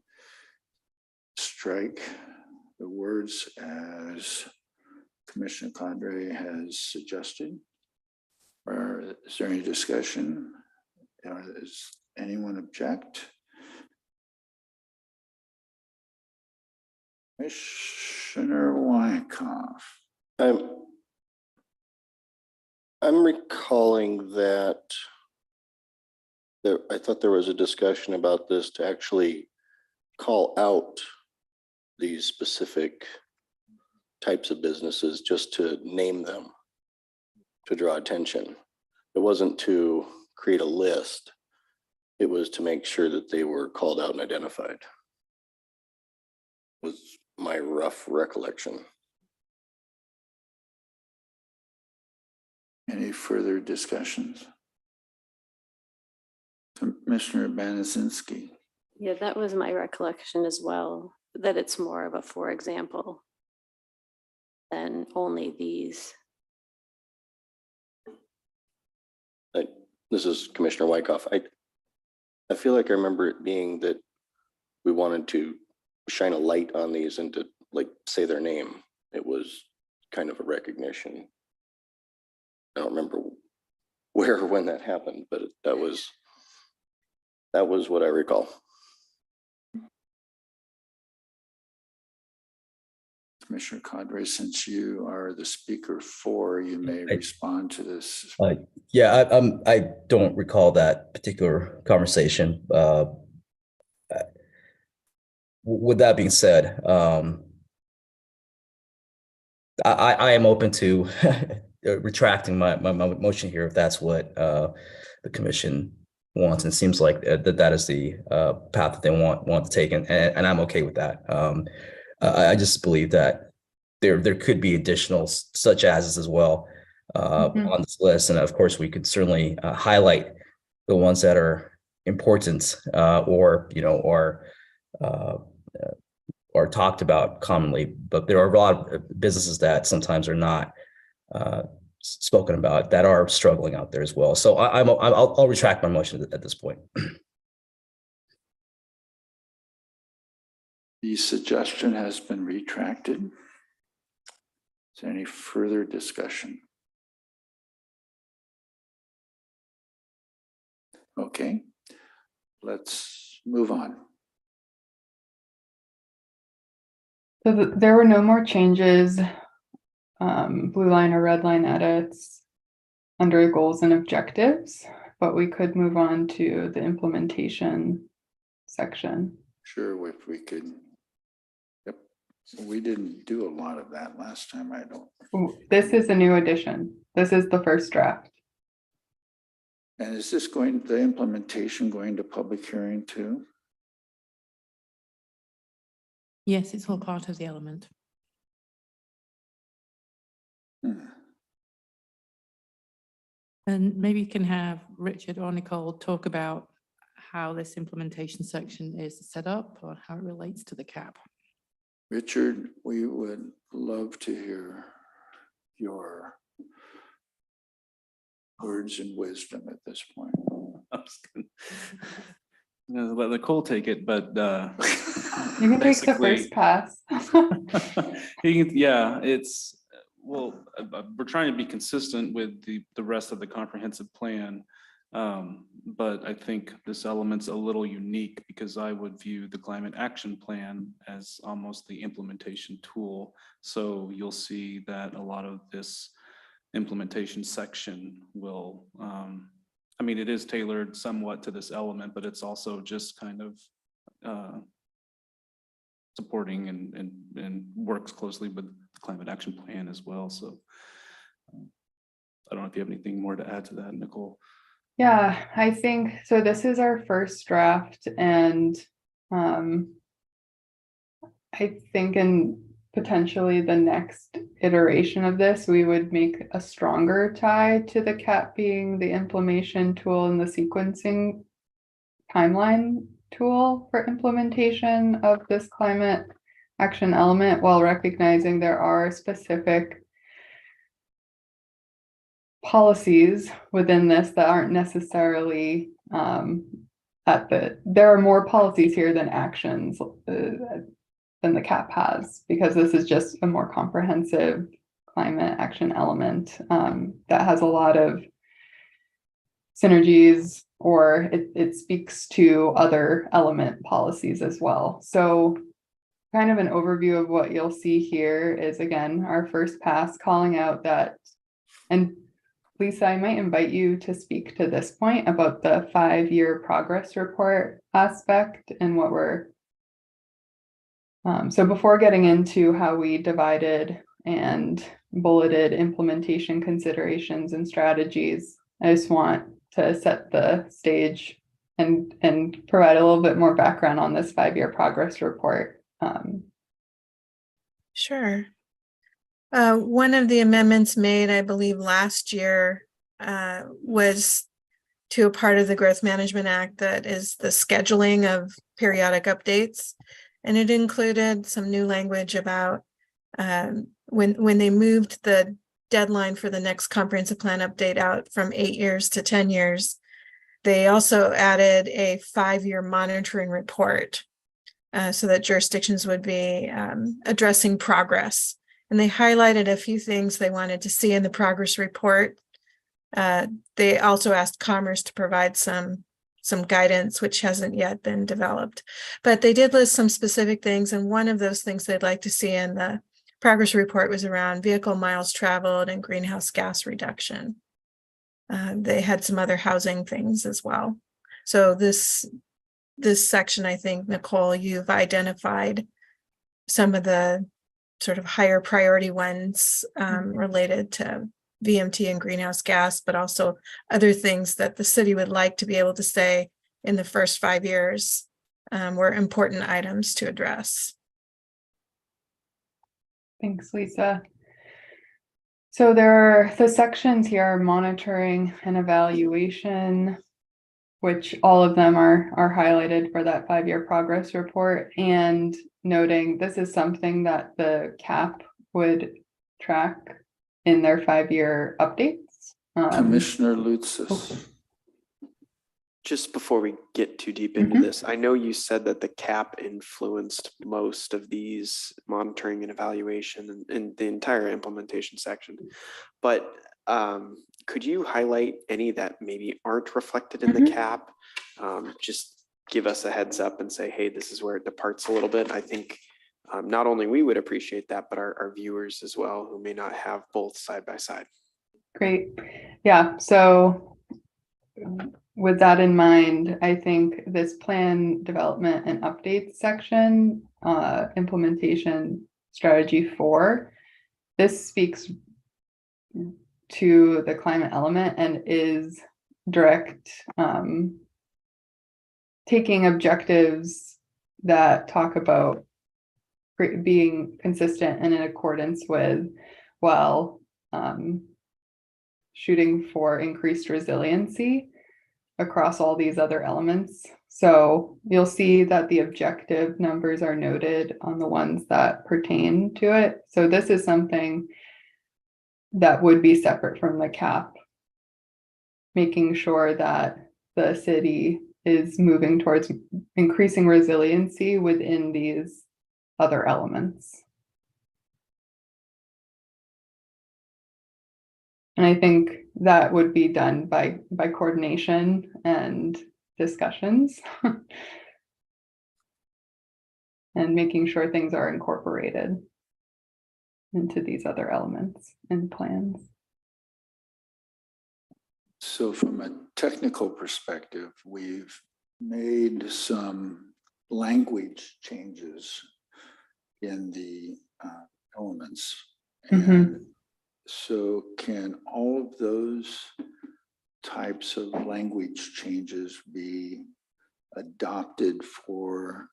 strike the words as Commissioner Cadre has suggested. Or is there any discussion? Or does anyone object? Commissioner Wyckoff. I'm recalling that I thought there was a discussion about this to actually call out these specific types of businesses, just to name them, to draw attention. It wasn't to create a list. It was to make sure that they were called out and identified. Was my rough recollection. Any further discussions? Commissioner Banasinski. Yeah, that was my recollection as well, that it's more of a for example than only these. This is Commissioner Wyckoff. I feel like I remember it being that we wanted to shine a light on these and to like say their name. It was kind of a recognition. I don't remember where or when that happened, but that was what I recall. Commissioner Cadre, since you are the speaker for, you may respond to this. Yeah, I don't recall that particular conversation. With that being said, I am open to retracting my motion here if that's what the commission wants. And it seems like that is the path that they want to take, and I'm okay with that. I just believe that there could be additional such as well on this list, and of course we could certainly highlight the ones that are important or talked about commonly. But there are a lot of businesses that sometimes are not spoken about that are struggling out there as well. So I'll retract my motion at this point. The suggestion has been retracted. Is there any further discussion? Okay, let's move on. So there were no more changes, blue line or red line edits under goals and objectives, but we could move on to the implementation section. Sure, if we could. Yep. So we didn't do a lot of that last time, I don't. This is a new addition. This is the first draft. And is this the implementation going to public hearing too? Yes, it's all part of the element. And maybe you can have Richard or Nicole talk about how this implementation section is set up or how it relates to the cap. Richard, we would love to hear your words and wisdom at this point. Let Nicole take it, but You can take the first pass. Yeah, it's, well, we're trying to be consistent with the rest of the comprehensive plan. But I think this element's a little unique because I would view the climate action plan as almost the implementation tool. So you'll see that a lot of this implementation section will, I mean, it is tailored somewhat to this element, but it's also just kind of supporting and works closely with the climate action plan as well. So I don't know if you have anything more to add to that, Nicole. Yeah, I think so. This is our first draft, and I think in potentially the next iteration of this, we would make a stronger tie to the CAP being the implementation tool and the sequencing timeline tool for implementation of this climate action element, while recognizing there are specific policies within this that aren't necessarily there are more policies here than actions than the CAP has, because this is just a more comprehensive climate action element that has a lot of synergies, or it speaks to other element policies as well. So kind of an overview of what you'll see here is, again, our first pass calling out that, and Lisa, I might invite you to speak to this point about the 5-year progress report aspect and what we're so before getting into how we divided and bulleted implementation considerations and strategies, I just want to set the stage and provide a little bit more background on this 5-year progress report. Sure. One of the amendments made, I believe, last year was to a part of the Growth Management Act that is the scheduling of periodic updates. And it included some new language about when they moved the deadline for the next comprehensive plan update out from 8 years to 10 years, they also added a 5-year monitoring report so that jurisdictions would be addressing progress. And they highlighted a few things they wanted to see in the progress report. They also asked Commerce to provide some guidance, which hasn't yet been developed. But they did list some specific things, and one of those things they'd like to see in the progress report was around vehicle miles traveled and greenhouse gas reduction. They had some other housing things as well. So this section, I think, Nicole, you've identified some of the sort of higher priority ones related to VMT and greenhouse gas, but also other things that the city would like to be able to say in the first 5 years were important items to address. Thanks, Lisa. So there are the sections here are monitoring and evaluation, which all of them are highlighted for that 5-year progress report, and noting this is something that the CAP would track in their 5-year updates. Commissioner Lutzis. Just before we get too deep into this, I know you said that the CAP influenced most of these monitoring and evaluation and the entire implementation section, but could you highlight any that maybe aren't reflected in the CAP? Just give us a heads up and say, hey, this is where it departs a little bit. I think not only we would appreciate that, but our viewers as well, who may not have both side by side. Great. Yeah. So with that in mind, I think this plan development and updates section, implementation strategy 4, this speaks to the climate element and is direct, taking objectives that talk about being consistent and in accordance with, while shooting for increased resiliency across all these other elements. So you'll see that the objective numbers are noted on the ones that pertain to it. So this is something that would be separate from the CAP, making sure that the city is moving towards increasing resiliency within these other elements. And I think that would be done by coordination and discussions and making sure things are incorporated into these other elements and plans. So from a technical perspective, we've made some language changes in the elements. And so can all of those types of language changes be adopted for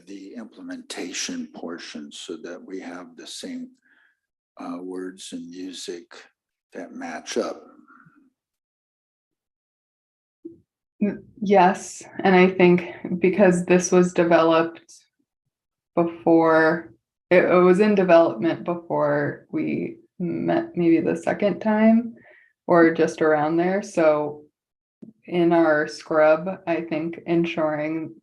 the implementation portion so that we have the same words and music that match up. Yes, and I think because this was developed before, it was in development before we met maybe the second time or just around there. So in our scrub, I think ensuring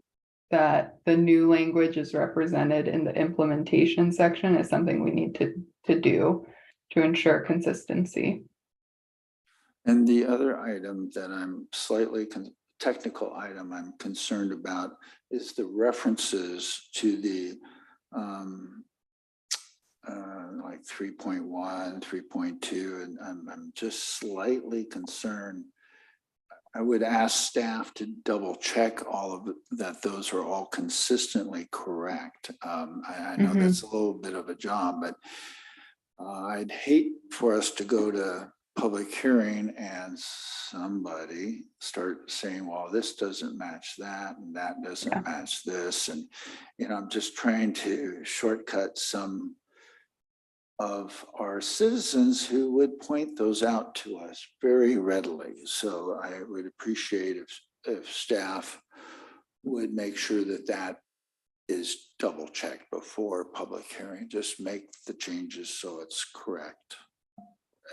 that the new language is represented in the implementation section is something we need to do to ensure consistency. And the other item that I'm slightly technical item I'm concerned about is the references to the like 3.1, 3.2, and I'm just slightly concerned. I would ask staff to double check all of that. Those are all consistently correct. I know that's a little bit of a job, but I'd hate for us to go to public hearing and somebody start saying, well, this doesn't match that and that doesn't match this. And, you know, I'm just trying to shortcut some of our citizens who would point those out to us very readily. So I would appreciate if staff would make sure that that is double checked before public hearing. Just make the changes so it's correct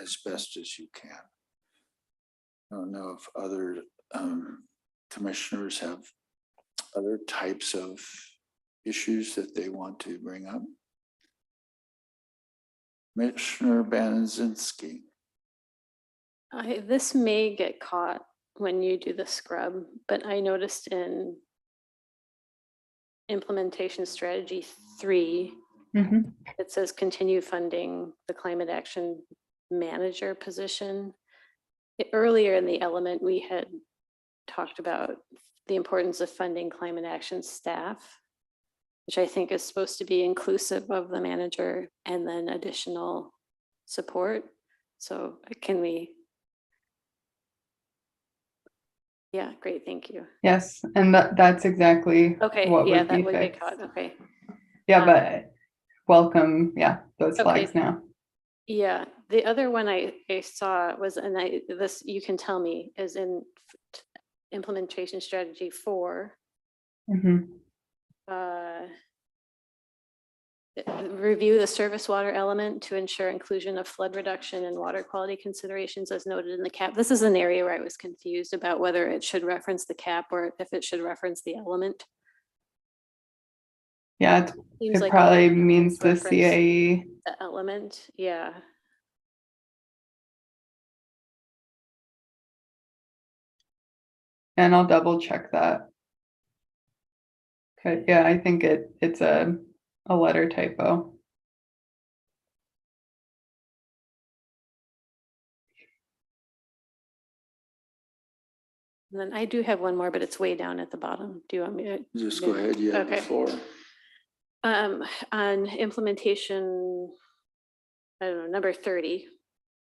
as best as you can. I don't know if other commissioners have other types of issues that they want to bring up. Commissioner Banzinski. This may get caught when you do the scrub, but I noticed in implementation strategy 3, it says continue funding the climate action manager position. Earlier in the element, we had talked about the importance of funding climate action staff, which I think is supposed to be inclusive of the manager and then additional support. So can we? Yeah, great, thank you. Yes, and that's exactly Okay, what yeah, would that be would get fixed. caught, okay. Yeah, but welcome, those Okay. flags now. Yeah, the other one I saw was, and this, you can tell me, is in implementation strategy 4. Review the surface water element to ensure inclusion of flood reduction and water quality considerations as noted in the CAP. This is an area where I was confused about whether it should reference the CAP or if it should reference the element. Yeah, Seems it like probably means the reference CAE. the element, yeah. And I'll double check that. Okay, yeah, I think it's a letter typo. And then I do have one more, but it's way down at the bottom. Do you want me to? Just go ahead, you have the Okay. floor. On implementation, I don't know, number 30,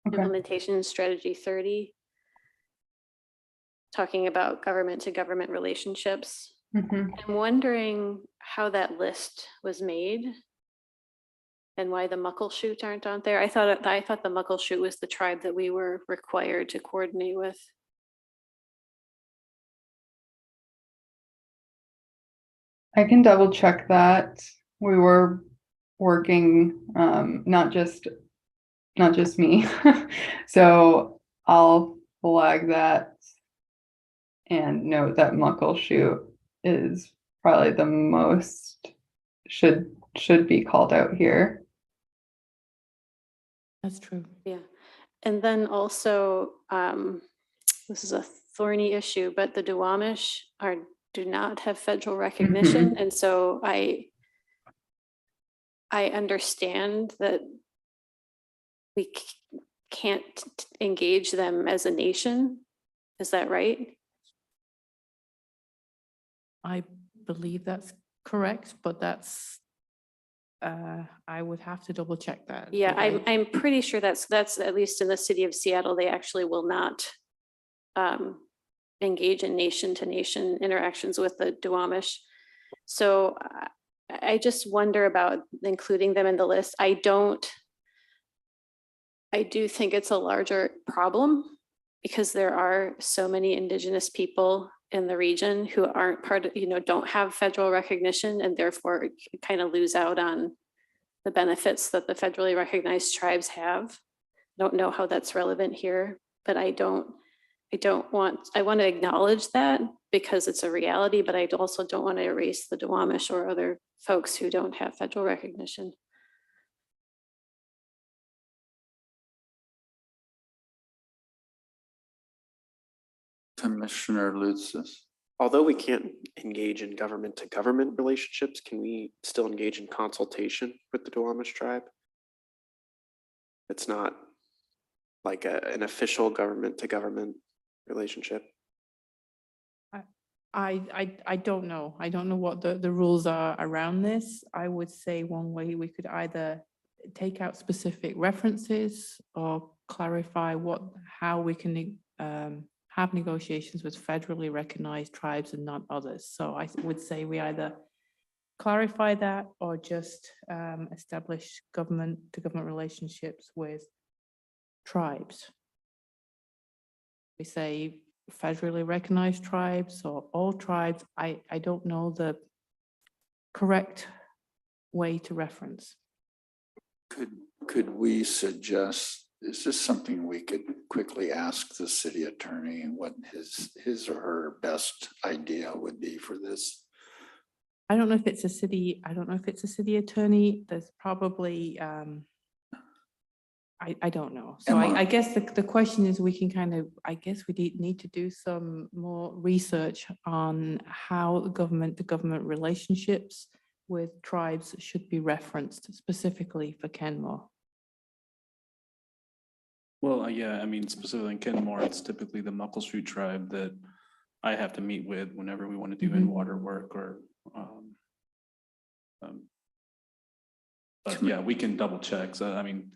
Okay. implementation strategy 30, talking about government to government relationships. I'm wondering how that list was made and why the Muckleshoot aren't on there. I thought the Muckleshoot was the tribe that we were required to coordinate with. I can double check that. We were working, not just me. So I'll flag that and note that Muckleshoot is probably the most should be called out here. That's true. Yeah. And then also, this is a thorny issue, but the Duwamish do not have federal recognition. And so I understand that we can't engage them as a nation. Is that right? I believe that's correct, but that's, I would have to double check that. Yeah, because I'm pretty sure that's at least in the city of Seattle, they actually will not engage in nation to nation interactions with the Duwamish. So I just wonder about including them in the list. I do think it's a larger problem because there are so many Indigenous people in the region who aren't part of, don't have federal recognition and therefore kind of lose out on the benefits that the federally recognized tribes have. Don't know how that's relevant here, but I want to acknowledge that because it's a reality, but I also don't want to erase the Duwamish or other folks who don't have federal recognition. Commissioner Lutzis. Although we can't engage in government to government relationships, can we still engage in consultation with the Duwamish tribe? It's not like an official government to government relationship. I don't know. I don't know what the rules are around this. I would say one way we could either take out specific references or clarify how we can have negotiations with federally recognized tribes and not others. So I would say we either clarify that or just establish government to government relationships with tribes. We say federally recognized tribes or all tribes. I don't know the correct way to reference. Could we suggest, is this something we could quickly ask the city attorney what his or her best idea would be for this? I don't know if it's a city attorney. There's probably I don't know. So I guess the question is we can I guess we need to do some more research on how government to government relationships with tribes should be referenced specifically for Kenmore. Well, yeah, I mean, specifically in Kenmore, it's typically the Muckleshoot tribe that I have to meet with whenever we want to do in-water work or but yeah, we can double check. So, I mean,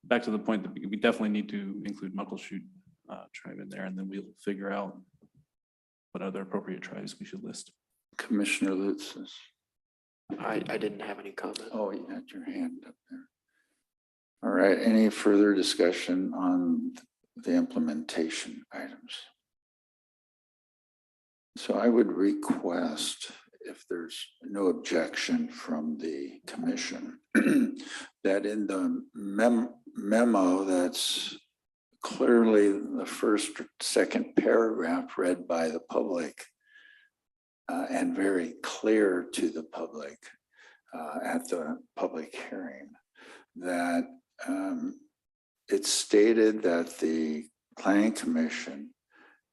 back to the point that we definitely need to include Muckleshoot tribe in there, and then we'll figure out what other appropriate tribes we should list. Commissioner Lutzis. I didn't have any comment. Oh, you had your hand up there. All right, any further discussion on the implementation items? So I would request, if there's no objection from the commission, that in the memo that's clearly the first or second paragraph read by the public and very clear to the public at the public hearing, that it's stated that the Planning Commission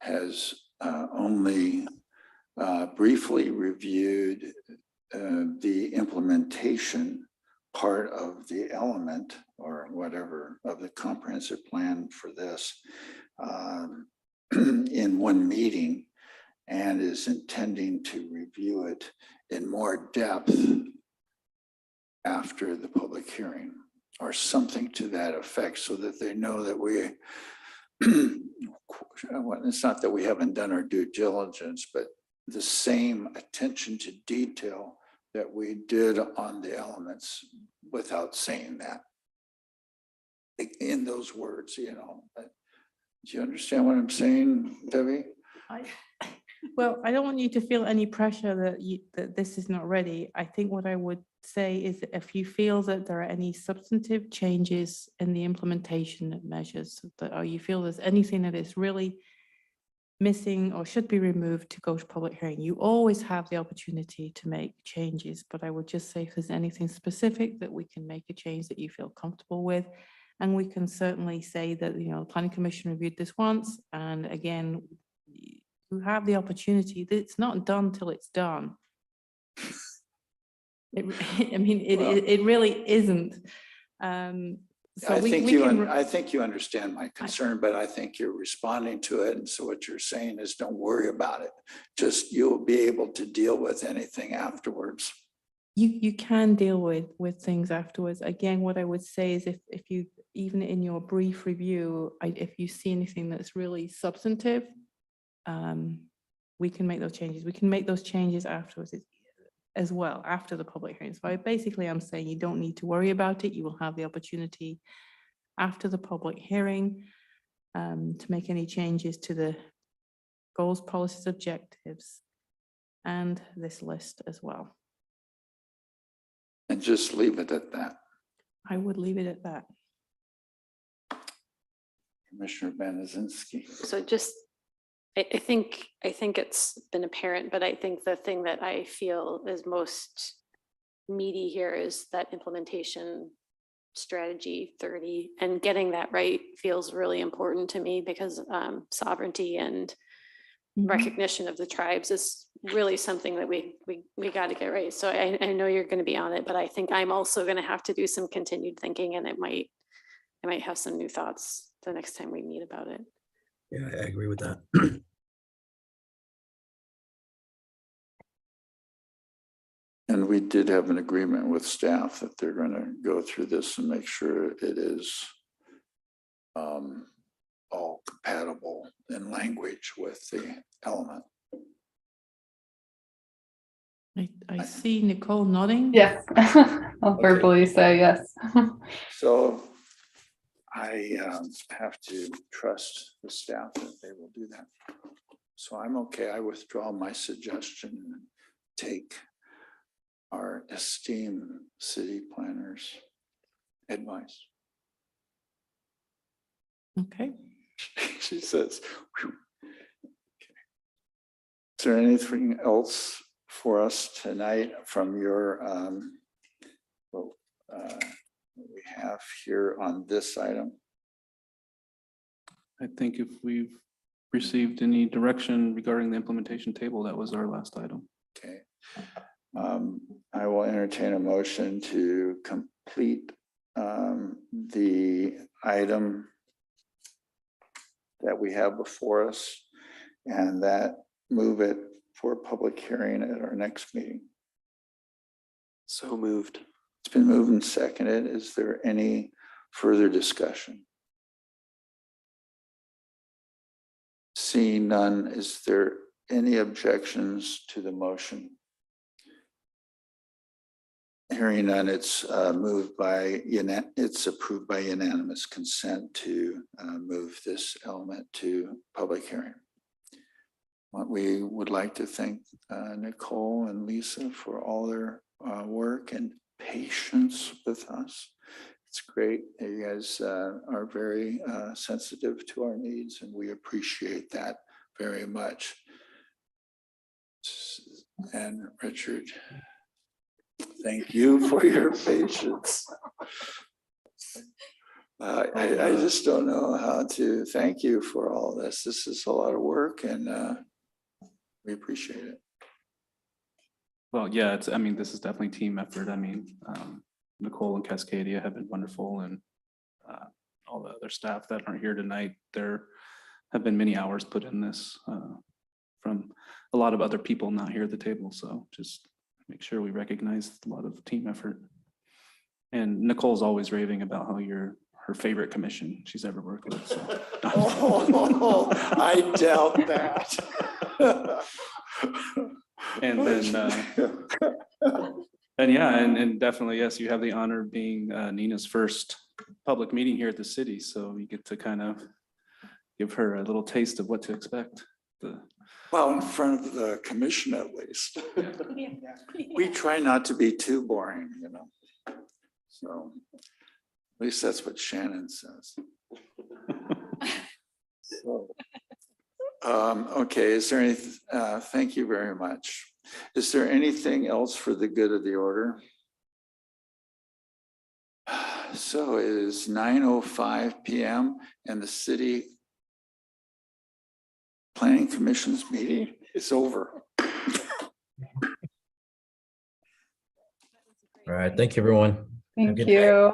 has only briefly reviewed the implementation part of the element or whatever of the comprehensive plan for this in one meeting, and is intending to review it in more depth after the public hearing or something to that effect, so that they know that we it's not that we haven't done our due diligence, but the same attention to detail that we did on the elements without saying that in those words, do you understand what I'm saying, Debbie? Well, I don't want you to feel any pressure that this is not ready. I think what I would say is that if you feel that there are any substantive changes in the implementation measures, or you feel there's anything that is really missing or should be removed to go to public hearing, you always have the opportunity to make changes. But I would just say if there's anything specific that we can make a change that you feel comfortable with, and we can certainly say that, the Planning Commission reviewed this once, and again, you have the opportunity. It's not done till it's done. It really isn't. So I think you understand my concern, but I think you're responding to it. And so what you're saying is don't worry about it. Just you'll be able to deal with anything afterwards. You can deal with things afterwards. Again, what I would say is if you, even in your brief review, if you see anything that's really substantive, we can make those changes. We can make those changes afterwards. as well after the public hearing. So basically I'm saying you don't need to worry about it. You will have the opportunity after the public hearing to make any changes to the goals, policies, objectives, and this list as well. And just leave it at that. I would leave it at that. Commissioner Benezinski. So just, I think it's been apparent, but I think the thing that I feel is most meaty here is that implementation strategy 30, and getting that right feels really important to me because sovereignty and recognition of the tribes is really something that we got to get right. So I know you're going to be on it, but I think I'm also going to have to do some continued thinking, and I might have some new thoughts the next time we meet about it. Yeah, I agree with that. And we did have an agreement with staff that they're going to go through this and make sure it is all compatible in language with the element. I see Nicole nodding. Yes, I'll Okay. verbally say yes. So I have to trust the staff that they will do that. So I'm okay. I withdraw my suggestion and take our esteemed city planners' advice. Okay. She says, "Whew." Okay. Is there anything else for us tonight from your what we have here on this item? I think if we've received any direction regarding the implementation table, that was our last item. Okay. I will entertain a motion to complete the item that we have before us and that move it for public hearing at our next meeting. So moved. It's been moved and seconded. Is there any further discussion? Seeing none, is there any objections to the motion? Hearing none, it's approved by unanimous consent to move this element to public hearing. We would like to thank Nicole and Lisa for all their work and patience with us. It's great. You guys are very sensitive to our needs, and we appreciate that very much. And Richard, thank you for your patience. I just don't know how to thank you for all this. This is a lot of work, and we appreciate it. Well, yeah, I mean, this is definitely team effort. I mean, Nicole and Cascadia have been wonderful, and all the other staff that aren't here tonight, there have been many hours put in this from a lot of other people not here at the table. So just make sure we recognize a lot of team effort. And Nicole's always raving about how you're her favorite commission she's ever worked with. So. Oh, I doubt that. And then, and yeah, and definitely, yes, you have the honor of being Nina's first public meeting here at the city. So you get to kind of give her a little taste of what to expect. Well, in front of the commission, at least. We try not to be too boring, you know. So at least that's what Shannon says. So, okay, is there any, thank you very much. Is there anything else for the good of the order? So it is 9:05 p.m. and the City Planning Commission's meeting is over. All right, thank you, everyone. Thank Good night. you.